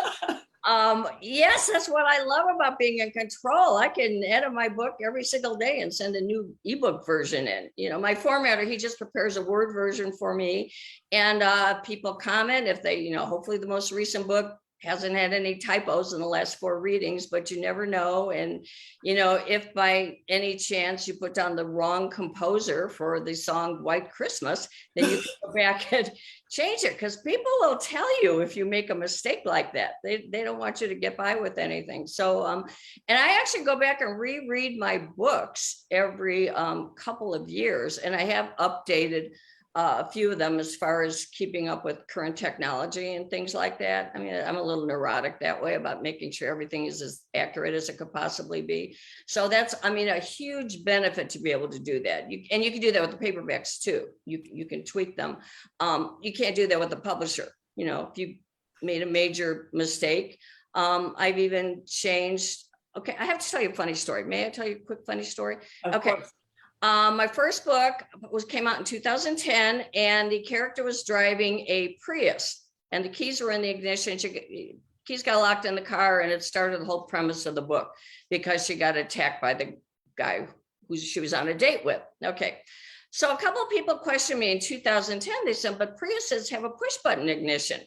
Yes, that's what I love about being in control. I can edit my book every single day and send a new ebook version in. My formatter, he just prepares a Word version for me, and people comment if they, hopefully the most recent book hasn't had any typos in the last 4 readings, but you never know. And, if by any chance you put down the wrong composer for the song White Christmas, then you can go back and change it, because people will tell you if you make a mistake like that. They don't want you to get by with anything. So, and I actually go back and reread my books every couple of years, and I have updated a few of them as far as keeping up with current technology and things like that. I mean, I'm a little neurotic that way about making sure everything is as accurate as it could possibly be. So that's, a huge benefit to be able to do that. You can do that with the paperbacks too. You can tweak them. You can't do that with the publisher. If you made a major mistake, I've even changed. Okay, I have to tell you a funny story. May I tell you a quick funny story? Of Okay. course. My first book came out in 2010, and the character was driving a Prius, and the keys were in the ignition. Keys got locked in the car, and it started the whole premise of the book because she got attacked by the guy who she was on a date with. Okay. So a couple of people questioned me in 2010. They said, but Priuses have a push button ignition.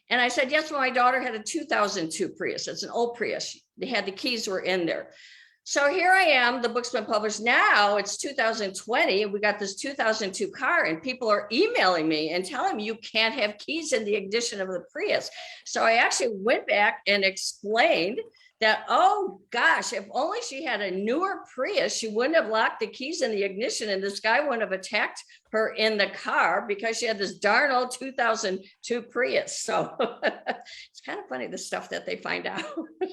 And I said, yes, well, my daughter had a 2002 Prius. It's an old Prius. They had the keys were in there. So here I am, the book's been published. Now it's 2020, and we got this 2002 car, and people are emailing me and telling me you can't have keys in the ignition of the Prius. So I actually went back and explained that, oh gosh, if only she had a newer Prius, she wouldn't have locked the keys in the ignition, and this guy wouldn't have attacked her in the car because she had this darn old 2002 Prius. So it's kind of funny, the stuff that they find out.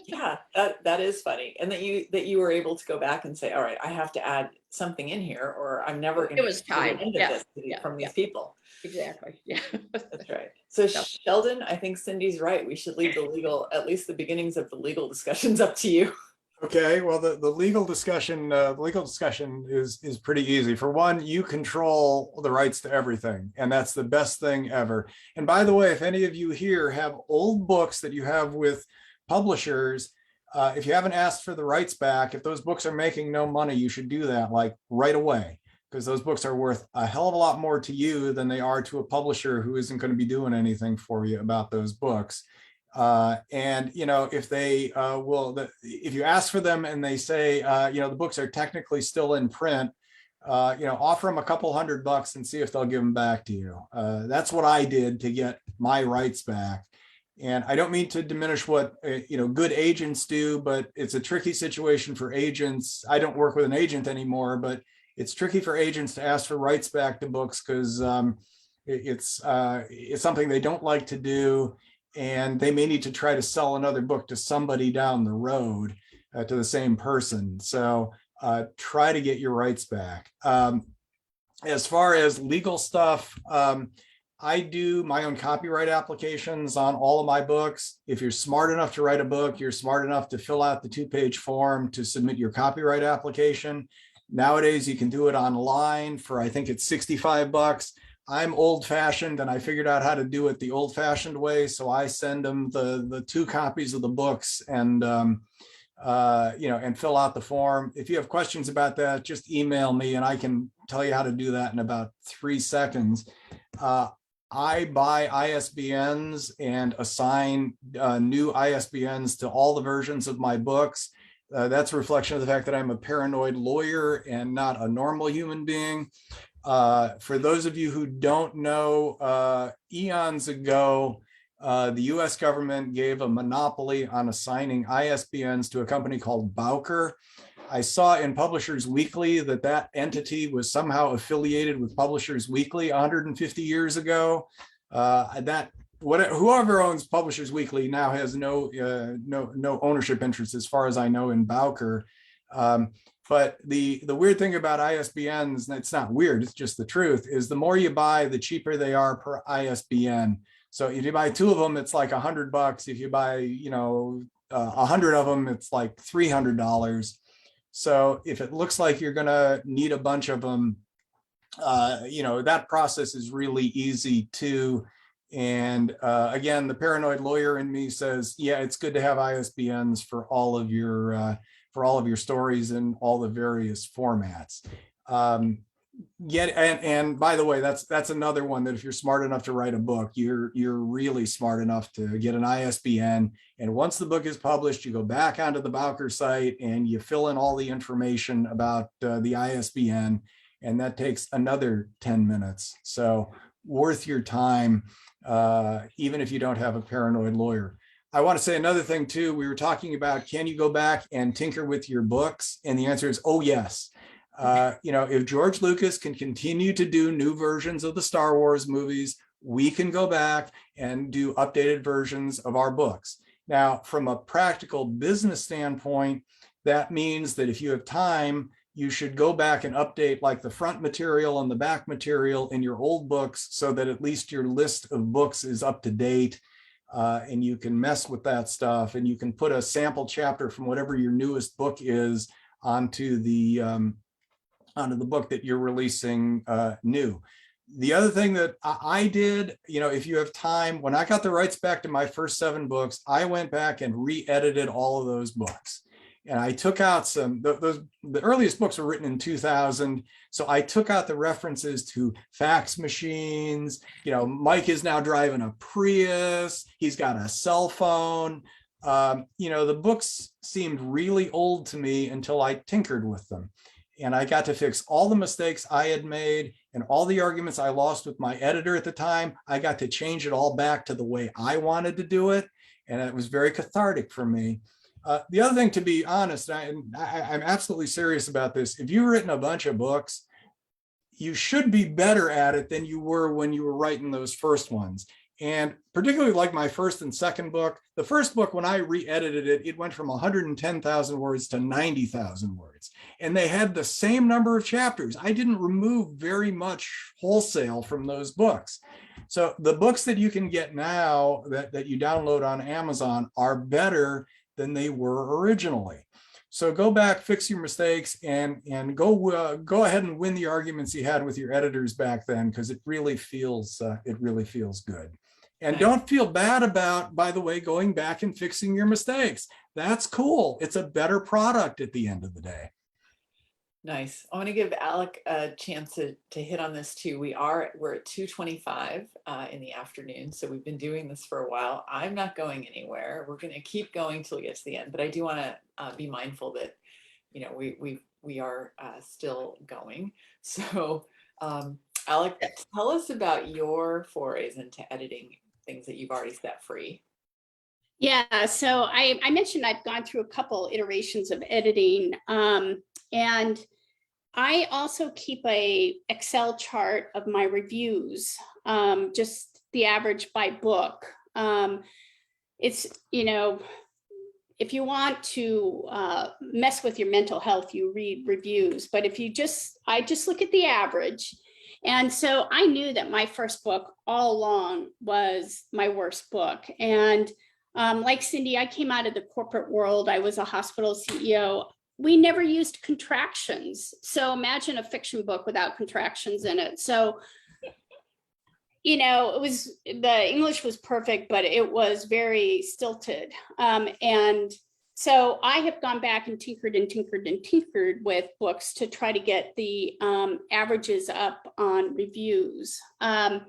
Yeah, that is funny. And that you were able to go back and say, all right, I have to add something in here, or I'm never going to get into this from these people. Exactly. Yeah. That's right. So Sheldon, I think Cindy's right. We should leave the legal, at least the beginnings of the legal discussions, up to you. Okay, well, the legal discussion is pretty easy. For one, you control the rights to everything, and that's the best thing ever. And by the way, if any of you here have old books that you have with publishers, if you haven't asked for the rights back, if those books are making no money, you should do that like right away, because those books are worth a hell of a lot more to you than they are to a publisher who isn't going to be doing anything for you about those books. And if they if you ask for them and they say the books are technically still in print, offer them a couple $100 and see if they'll give them back to you. That's what I did to get my rights back. And I don't mean to diminish what good agents do, but it's a tricky situation for agents. I don't work with an agent anymore, but it's tricky for agents to ask for rights back to books because it's something they don't like to do, and they may need to try to sell another book to somebody down the road, to the same person. So try to get your rights back. As far as legal stuff, I do my own copyright applications on all of my books. If you're smart enough to write a book, you're smart enough to fill out the 2-page form to submit your copyright application. Nowadays, you can do it online for, I think it's $65. I'm old fashioned and I figured out how to do it the old fashioned way. So I send them the 2 copies of the books and fill out the form. If you have questions about that, just email me and I can tell you how to do that in about 3 seconds. I buy ISBNs and assign new ISBNs to all the versions of my books. That's a reflection of the fact that I'm a paranoid lawyer and not a normal human being. For those of you who don't know, eons ago, the US government gave a monopoly on assigning ISBNs to a company called Bowker. I saw in Publishers Weekly that entity was somehow affiliated with Publishers Weekly 150 years ago. Whoever owns Publishers Weekly now has no ownership interest, as far as I know, in Bowker. But the weird thing about ISBNs, and it's not weird, it's just the truth, is the more you buy, the cheaper they are per ISBN. So if you buy 2 of them, it's like $100. If you buy 100 of them, it's like $300. So if it looks like you're going to need a bunch of them, that process is really easy too. And again, the paranoid lawyer in me says, yeah, it's good to have ISBNs for all of your stories in all the various formats. And by the way, that's another one that if you're smart enough to write a book, you're really smart enough to get an ISBN. And once the book is published, you go back onto the Bowker site and you fill in all the information about the ISBN, and that takes another 10 minutes. So worth your time, even if you don't have a paranoid lawyer. I want to say another thing too. We were talking about, can you go back and tinker with your books? And the answer is, oh yes. If George Lucas can continue to do new versions of the Star Wars movies, we can go back and do updated versions of our books. Now, from a practical business standpoint, that means that if you have time, you should go back and update like the front material and the back material in your old books so that at least your list of books is up to date. And you can mess with that stuff, and you can put a sample chapter from whatever your newest book is onto the book that you're releasing new. The other thing that I did, if you have time, when I got the rights back to my first 7 books, I went back and re-edited all of those books. And I took out the earliest books were written in 2000. So I took out the references to fax machines. Mike is now driving a Prius. He's got a cell phone. The books seemed really old to me until I tinkered with them. And I got to fix all the mistakes I had made and all the arguments I lost with my editor at the time. I got to change it all back to the way I wanted to do it. And it was very cathartic for me. The other thing, to be honest, I'm absolutely serious about this. If you've written a bunch of books, you should be better at it than you were when you were writing those first ones. And particularly like my first and second book, the first book, when I re-edited it, it went from 110,000 words to 90,000 words. And they had the same number of chapters. I didn't remove very much wholesale from those books. So the books that you can get now that you download on Amazon are better than they were originally. So go back, fix your mistakes, and go ahead and win the arguments you had with your editors back then, because it really feels good. And Nice. don't feel bad about, by the way, going back and fixing your mistakes. That's cool. It's a better product at the end of the day. Nice. I want to give Alec a chance to hit on this too. We're at 2:25 in the afternoon. So we've been doing this for a while. I'm not going anywhere. We're going to keep going till we get to the end, but I do want to be mindful that, you know, we are still going. So Alec, tell us about your forays into editing things that you've already set free. Yeah, so I mentioned I've gone through a couple iterations of editing, and I also keep a Excel chart of my reviews, just the average by book. It's, you know, if you want to mess with your mental health, you read reviews, but if you I just look at the average. And so I knew that my first book all along was my worst book. And like Cindy, I came out of the corporate world. I was a hospital CEO. We never used contractions. So imagine a fiction book without contractions in it. So, you know, the English was perfect, but it was very stilted. And so I have gone back and tinkered and tinkered and tinkered with books to try to get the averages up on reviews. On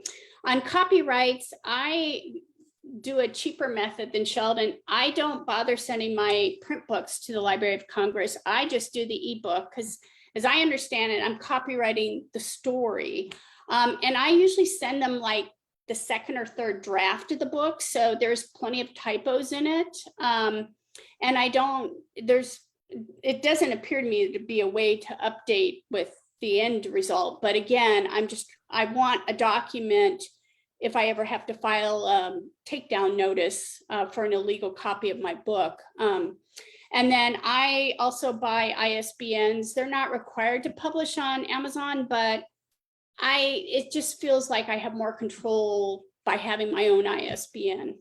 copyrights, I do a cheaper method than Sheldon. I don't bother sending my print books to the Library of Congress. I just do the ebook because, as I understand it, I'm copywriting the story. And I usually send them like the second or third draft of the book. So there's plenty of typos in it. And it doesn't appear to me to be a way to update with the end result. But again, I want a document if I ever have to file a takedown notice for an illegal copy of my book. And then I also buy ISBNs. They're not required to publish on Amazon, but it just feels like I have more control by having my own ISBN.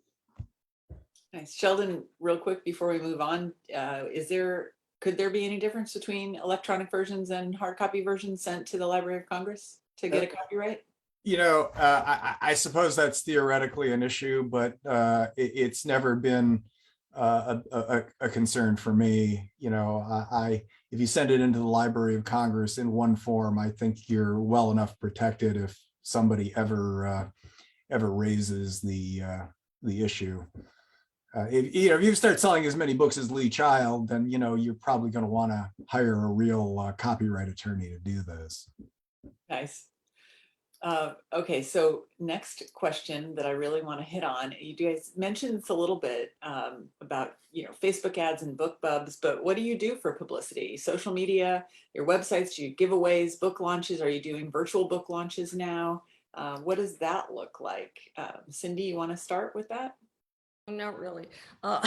Nice. Sheldon, real quick before we move on, could there be any difference between electronic versions and hard copy versions sent to the Library of Congress to get a copyright? You know, I suppose that's theoretically an issue, but it's never been a concern for me. You know, if you send it into the Library of Congress in one form, I think you're well enough protected if somebody ever raises the issue. If you start selling as many books as Lee Child, then you're probably going to want to hire a real copyright attorney to do this. Nice. Okay, so next question that I really want to hit on. You guys mentioned this a little bit about Facebook ads and BookBubs, but what do you do for publicity? Social media, your websites, do you giveaways, book launches? Are you doing virtual book launches now? What does that look like? Cindy, you want to start with that? Not really. I'm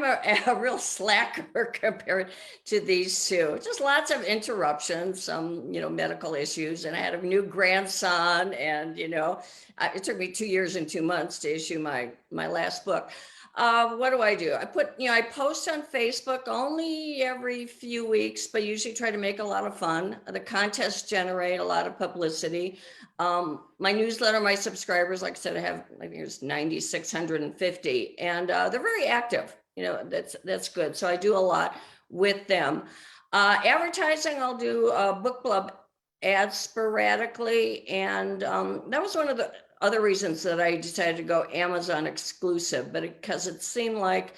a real slacker compared to these two. Just lots of interruptions, some, medical issues. And I had a new grandson and, it took me 2 years and 2 months to issue my last book. What do? I post on Facebook only every few weeks, but usually try to make a lot of fun. The contests generate a lot of publicity. My newsletter, my subscribers, like I said, I think it's 9,650, and they're very active. That's good. So I do a lot with them. Advertising, I'll do book club ads sporadically, and that was one of the other reasons that I decided to go Amazon exclusive, but because it seemed like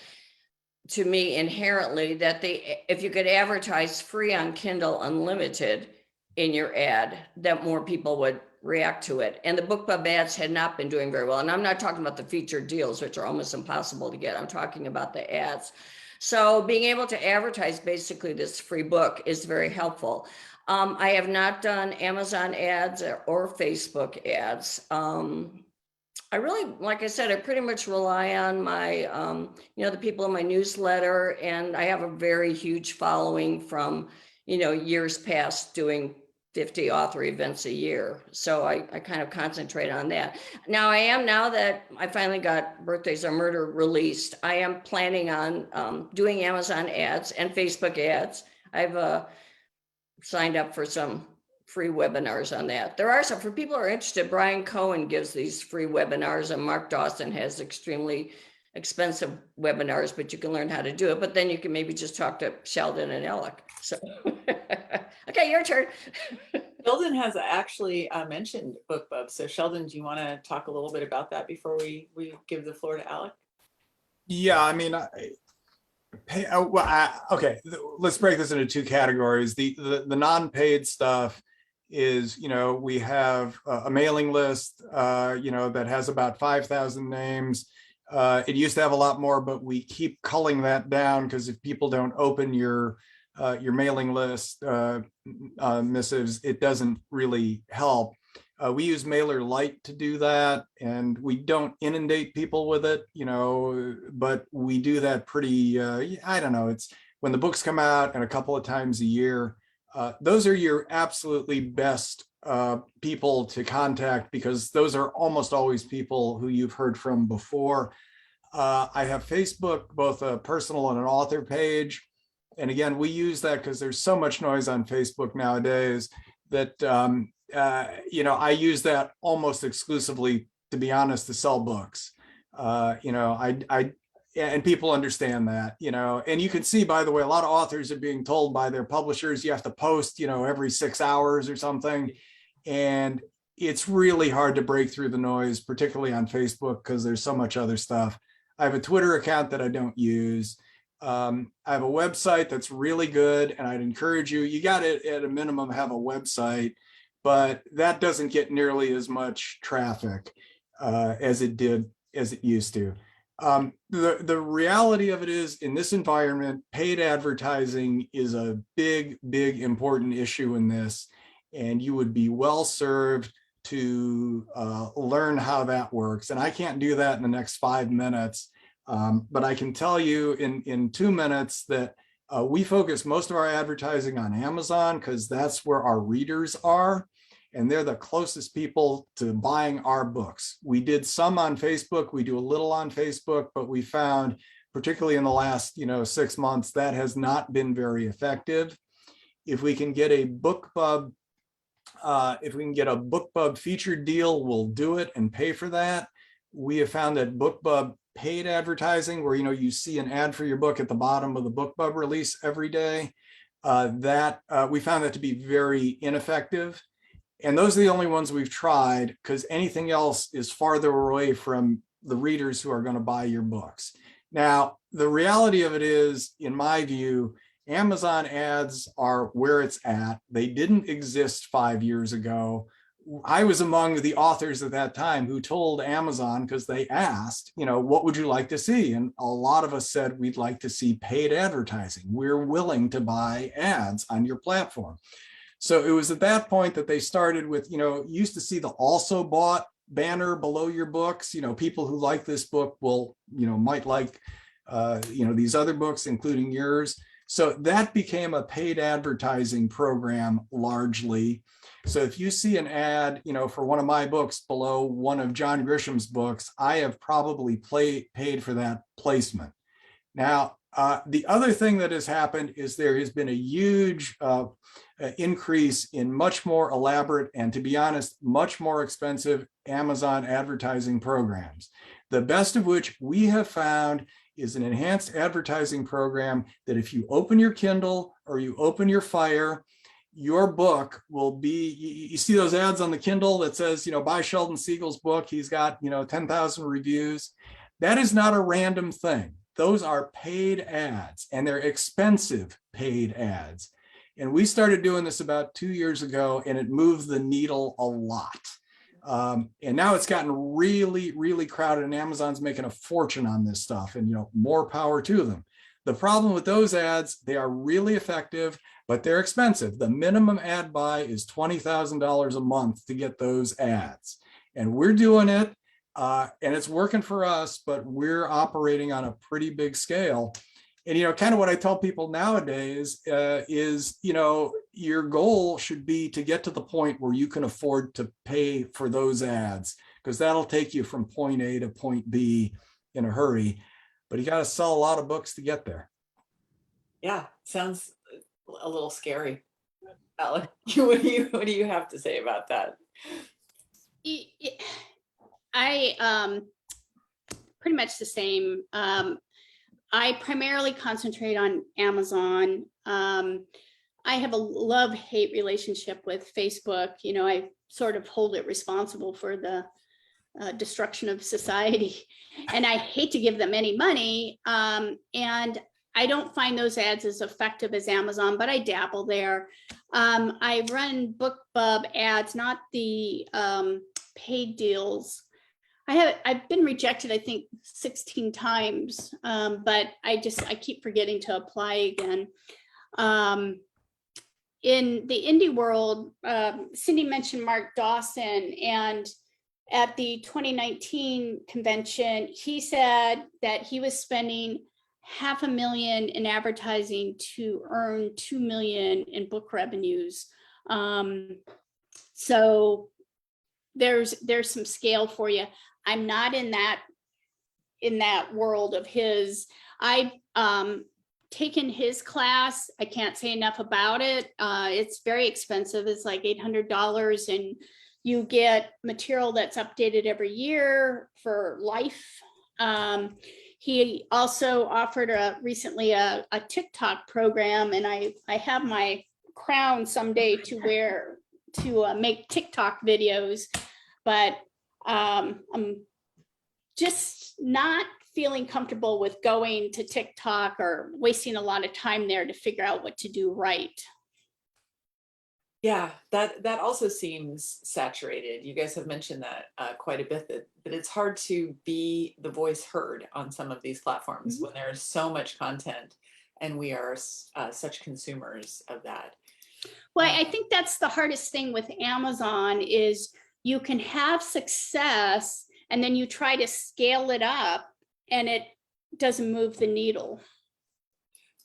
to me inherently that if you could advertise free on Kindle Unlimited in your ad, that more people would react to it. And the BookBub ads had not been doing very well. And I'm not talking about the featured deals, which are almost impossible to get. I'm talking about the ads. So being able to advertise basically this free book is very helpful. I have not done Amazon ads or Facebook ads. I really, like I said, I pretty much rely on my, the people in my newsletter, and I have a very huge following from, years past doing 50 author events a year. So I kind of concentrate on that. Now that I finally got Birthdays Are Murder released, I am planning on doing Amazon ads and Facebook ads. I've signed up for some free webinars on that. There are some, for people who are interested, Brian Cohen gives these free webinars, and Mark Dawson has extremely expensive webinars, but you can learn how to do it. But then you can maybe just talk to Sheldon and Alec. So, okay, your turn. Sheldon has actually mentioned BookBub. So Sheldon, do you want to talk a little bit about that before we give the floor to Alec? Yeah, I mean, okay, let's break this into two categories. The non-paid stuff is, we have a mailing list, that has about 5,000 names. It used to have a lot more, but we keep culling that down because if people don't open your mailing list missives, it doesn't really help. We use MailerLite to do that, and we don't inundate people with it, but we do that pretty, I don't know, it's when the books come out and a couple of times a year. Those are your absolutely best people to contact, because those are almost always people who you've heard from before. I have Facebook, both a personal and an author page. And again, we use that because there's so much noise on Facebook nowadays that, I use that almost exclusively, to be honest, to sell books. And people understand that, and you can see, by the way, a lot of authors are being told by their publishers, you have to post, every 6 hours or something. And it's really hard to break through the noise, particularly on Facebook, because there's so much other stuff. I have a Twitter account that I don't use. I have a website that's really good, and I'd encourage you got to, at a minimum, have a website, but that doesn't get nearly as much traffic as it used to. The reality of it is, in this environment, paid advertising is a big, important issue in this, and you would be well served to learn how that works. And I can't do that in the next 5 minutes, but I can tell you in 2 minutes that we focus most of our advertising on Amazon, because that's where our readers are, and they're the closest people to buying our books. We did some on Facebook, we do a little on Facebook, but we found, particularly in the last 6 months, that has not been very effective. If we can get a BookBub, featured deal, we'll do it and pay for that. We have found that BookBub paid advertising, where you see an ad for your book at the bottom of the BookBub release every day, we found that to be very ineffective. And those are the only ones we've tried, because anything else is farther away from the readers who are going to buy your books. Now, the reality of it is, in my view, Amazon ads are where it's at. They didn't exist 5 years ago. I was among the authors at that time who told Amazon, because they asked, what would you like to see? And a lot of us said, we'd like to see paid advertising. We're willing to buy ads on your platform. So it was at that point that they started with, you used to see the also bought banner below your books. People who like this book will, might like, these other books, including yours. So that became a paid advertising program largely. So if you see an ad, for one of my books below one of John Grisham's books, I have probably paid for that placement. Now, the other thing that has happened is there has been a huge increase in much more elaborate and, to be honest, much more expensive Amazon advertising programs. The best of which we have found is an enhanced advertising program that if you open your Kindle or you open your Fire, your book will be, you see those ads on the Kindle that says, buy Sheldon Siegel's book, he's got, 10,000 reviews. That is not a random thing. Those are paid ads, and they're expensive paid ads. And we started doing this about 2 years ago, and it moved the needle a lot. And now it's gotten really, really crowded, and Amazon's making a fortune on this stuff, and more power to them. The problem with those ads, they are really effective, but they're expensive. The minimum ad buy is $20,000 a month to get those ads. And we're doing it, and it's working for us, but we're operating on a pretty big scale. And, kind of what I tell people nowadays is, your goal should be to get to the point where you can afford to pay for those ads, because that'll take you from point A to point B in a hurry. But you got to sell a lot of books to get there. Yeah, sounds a little scary. Alec, what do you have to say about that? I pretty much the same. I primarily concentrate on Amazon. I have a love-hate relationship with Facebook. You know, I sort of hold it responsible for the destruction of society, and I hate to give them any money. And I don't find those ads as effective as Amazon, but I dabble there. I run BookBub ads, not the paid deals. I've been rejected, I think 16 times, but I keep forgetting to apply again. In the indie world, Cindy mentioned Mark Dawson, and at the 2019 convention, he said that he was spending $500,000 in advertising to earn $2 million in book revenues. So there's some scale for you. I'm not in that world of his. I've taken his class. I can't say enough about it. It's very expensive. It's like $800, and you get material that's updated every year for life. He also offered recently a TikTok program, and I have my crown someday to wear to make TikTok videos, but I'm just not feeling comfortable with going to TikTok or wasting a lot of time there to figure out what to do right. Yeah, that also seems saturated. You guys have mentioned that quite a bit, that it's hard to be the voice heard on some of these platforms when there's so much content and we are such consumers of that. Well, I think that's the hardest thing with Amazon is you can have success and then you try to scale it up and it doesn't move the needle.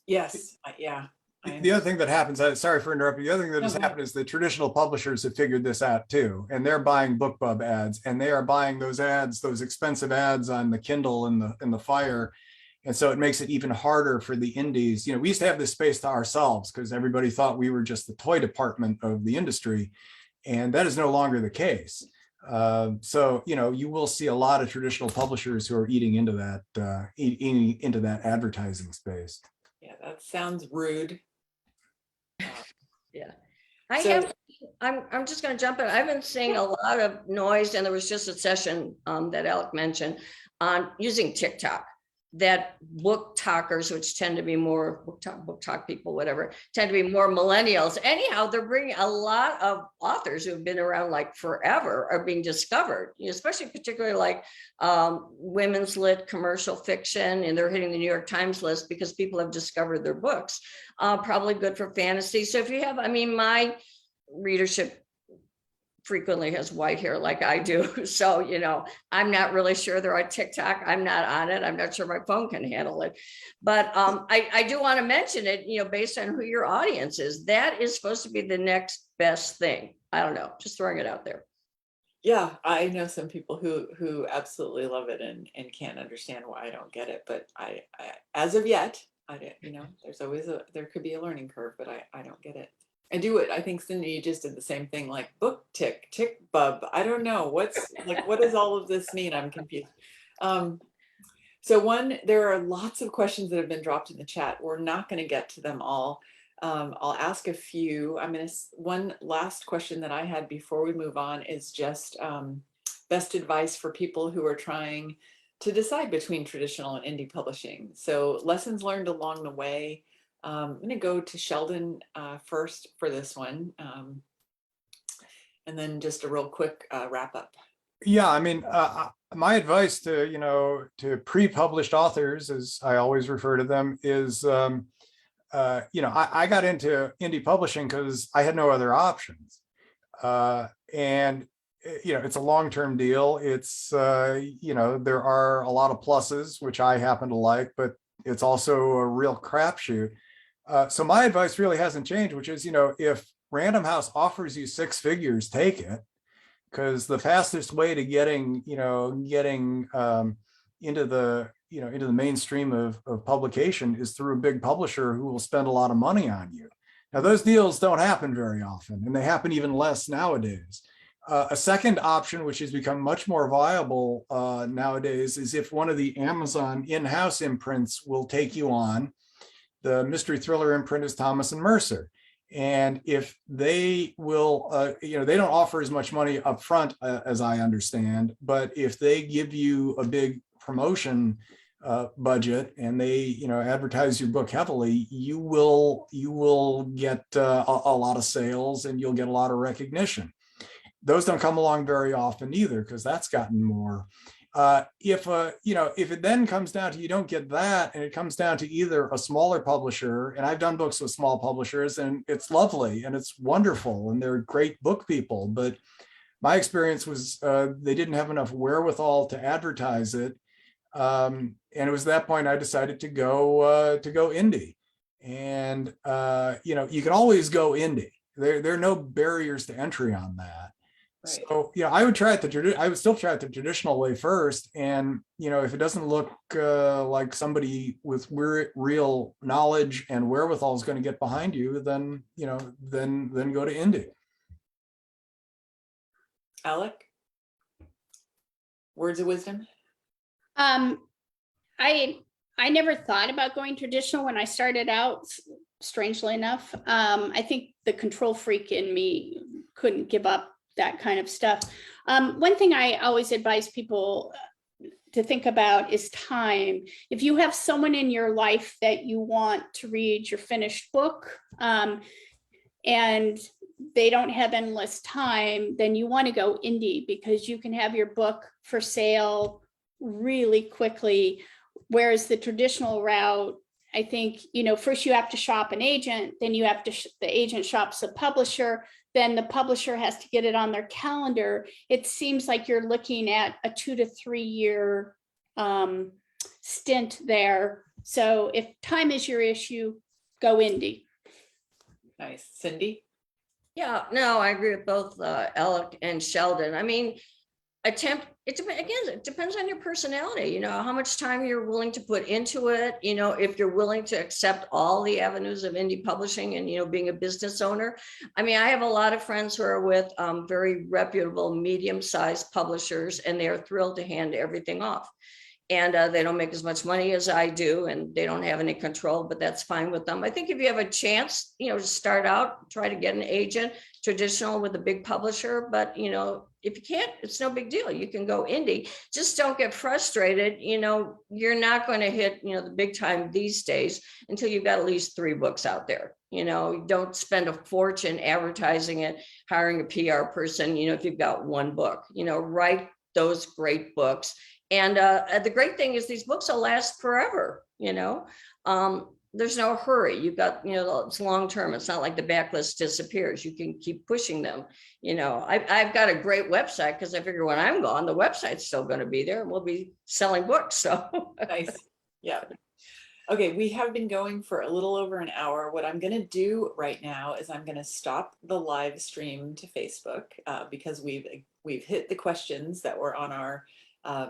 Yes, yeah. The other thing that happens, sorry for interrupting, the other thing that has happened is the traditional publishers have figured this out too, and they're buying BookBub ads, and they are buying those ads, those expensive ads on the Kindle and the Fire. And so it makes it even harder for the indies. You know, we used to have this space to ourselves because everybody thought we were just the toy department of the industry, and that is no longer the case. So, you know, you will see a lot of traditional publishers who are eating into that advertising space. Yeah, that sounds rude. Yeah. I'm just going to jump in. I've been seeing a lot of noise, and there was just a session that Alec mentioned on using TikTok, that book talkers, which tend to be more book talk people, whatever, tend to be more millennials. Anyhow, they're bringing a lot of authors who have been around like forever are being discovered, especially particularly like women's lit commercial fiction, and they're hitting the New York Times list because people have discovered their books. Probably good for fantasy. So if you have, I mean, my readership frequently has white hair like I do. So, you know, I'm not really sure they're on TikTok. I'm not on it. I'm not sure my phone can handle it. But I do want to mention it, you know, based on who your audience is. That is supposed to be the next best thing. I don't know, just throwing it out there. Yeah, I know some people who absolutely love it and can't understand why I don't get it. But I as of yet, I don't, you know, there could be a learning curve, but I don't get it. I do it. I think Cindy, you just did the same thing, like book tick bub. I don't know what does all of this mean? I'm confused. So there are lots of questions that have been dropped in the chat. We're not going to get to them all. I'll ask a few. One last question that I had before we move on is just best advice for people who are trying to decide between traditional and indie publishing. So lessons learned along the way. I'm going to go to Sheldon first for this one, and then just a real quick wrap up. Yeah, I mean, my advice to, you know, to pre-published authors, as I always refer to them, is, you know, I got into indie publishing because I had no other options. And, you know, it's a long-term deal. It's, you know, there are a lot of pluses, which I happen to like, but it's also a real crapshoot. So my advice really hasn't changed, which is, you know, if Random House offers you 6 figures, take it, because the fastest way to getting into the mainstream of publication is through a big publisher who will spend a lot of money on you. Now, those deals don't happen very often, and they happen even less nowadays. A second option, which has become much more viable nowadays, is if one of the Amazon in-house imprints will take you on. The mystery thriller imprint is Thomas and Mercer. And if they will, they don't offer as much money up front, as I understand, but if they give you a big promotion budget and they, advertise your book heavily, you will get a lot of sales and you'll get a lot of recognition. Those don't come along very often either, because that's gotten more. If it then comes down to you don't get that, and it comes down to either a smaller publisher, and I've done books with small publishers, and it's lovely and it's wonderful, and they're great book people, but my experience was they didn't have enough wherewithal to advertise it, and it was at that point I decided to go indie, and you can always go indie. There are no barriers to entry on that. Right. So, I would still try it the traditional way first. And, if it doesn't look like somebody with real knowledge and wherewithal is going to get behind you, then, then go to indie. Alec, words of wisdom? I never thought about going traditional when I started out, strangely enough. I think the control freak in me couldn't give up that kind of stuff. One thing I always advise people to think about is time. If you have someone in your life that you want to read your finished book, and they don't have endless time, then you want to go indie, because you can have your book for sale really quickly. Whereas the traditional route, I think, first you have to shop an agent, then you have to, the agent shops a publisher, then the publisher has to get it on their calendar. It seems like you're looking at a 2 to 3 year stint there. So if time is your issue, go indie. Nice. Cindy? Yeah, no, I agree with both Alec and Sheldon. I mean, it depends on your personality, how much time you're willing to put into it, if you're willing to accept all the avenues of indie publishing and, being a business owner. I mean, I have a lot of friends who are with very reputable, medium-sized publishers, and they're thrilled to hand everything off. And they don't make as much money as I do, and they don't have any control, but that's fine with them. I think if you have a chance, to start out, try to get an agent, traditional with a big publisher, but, if you can't, it's no big deal. You can go indie. Just don't get frustrated. You're not going to hit, the big time these days until you've got at least 3 books out there. Don't spend a fortune advertising it, hiring a PR person, if you've got 1 book, write those great books. And the great thing is these books will last forever, there's no hurry. You've got, it's long-term. It's not like the backlist disappears. You can keep pushing them. I've got a great website, because I figure when I'm gone, the website's still going to be there and we'll be selling books. So Nice. Yeah. Okay, we have been going for a little over an hour. What I'm going to do right now is I'm going to stop the live stream to Facebook because we've hit the questions that were on our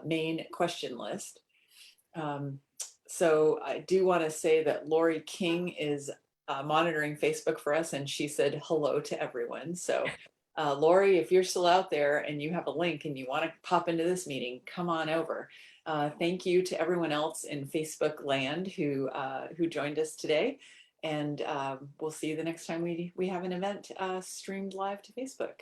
main question list. So I do want to say that Lori King is monitoring Facebook for us, and she said hello to everyone. So Lori, if you're still out there and you have a link and you want to pop into this meeting, come on over. Thank you to everyone else in Facebook land who joined us today. And we'll see you the next time we have an event streamed live to Facebook.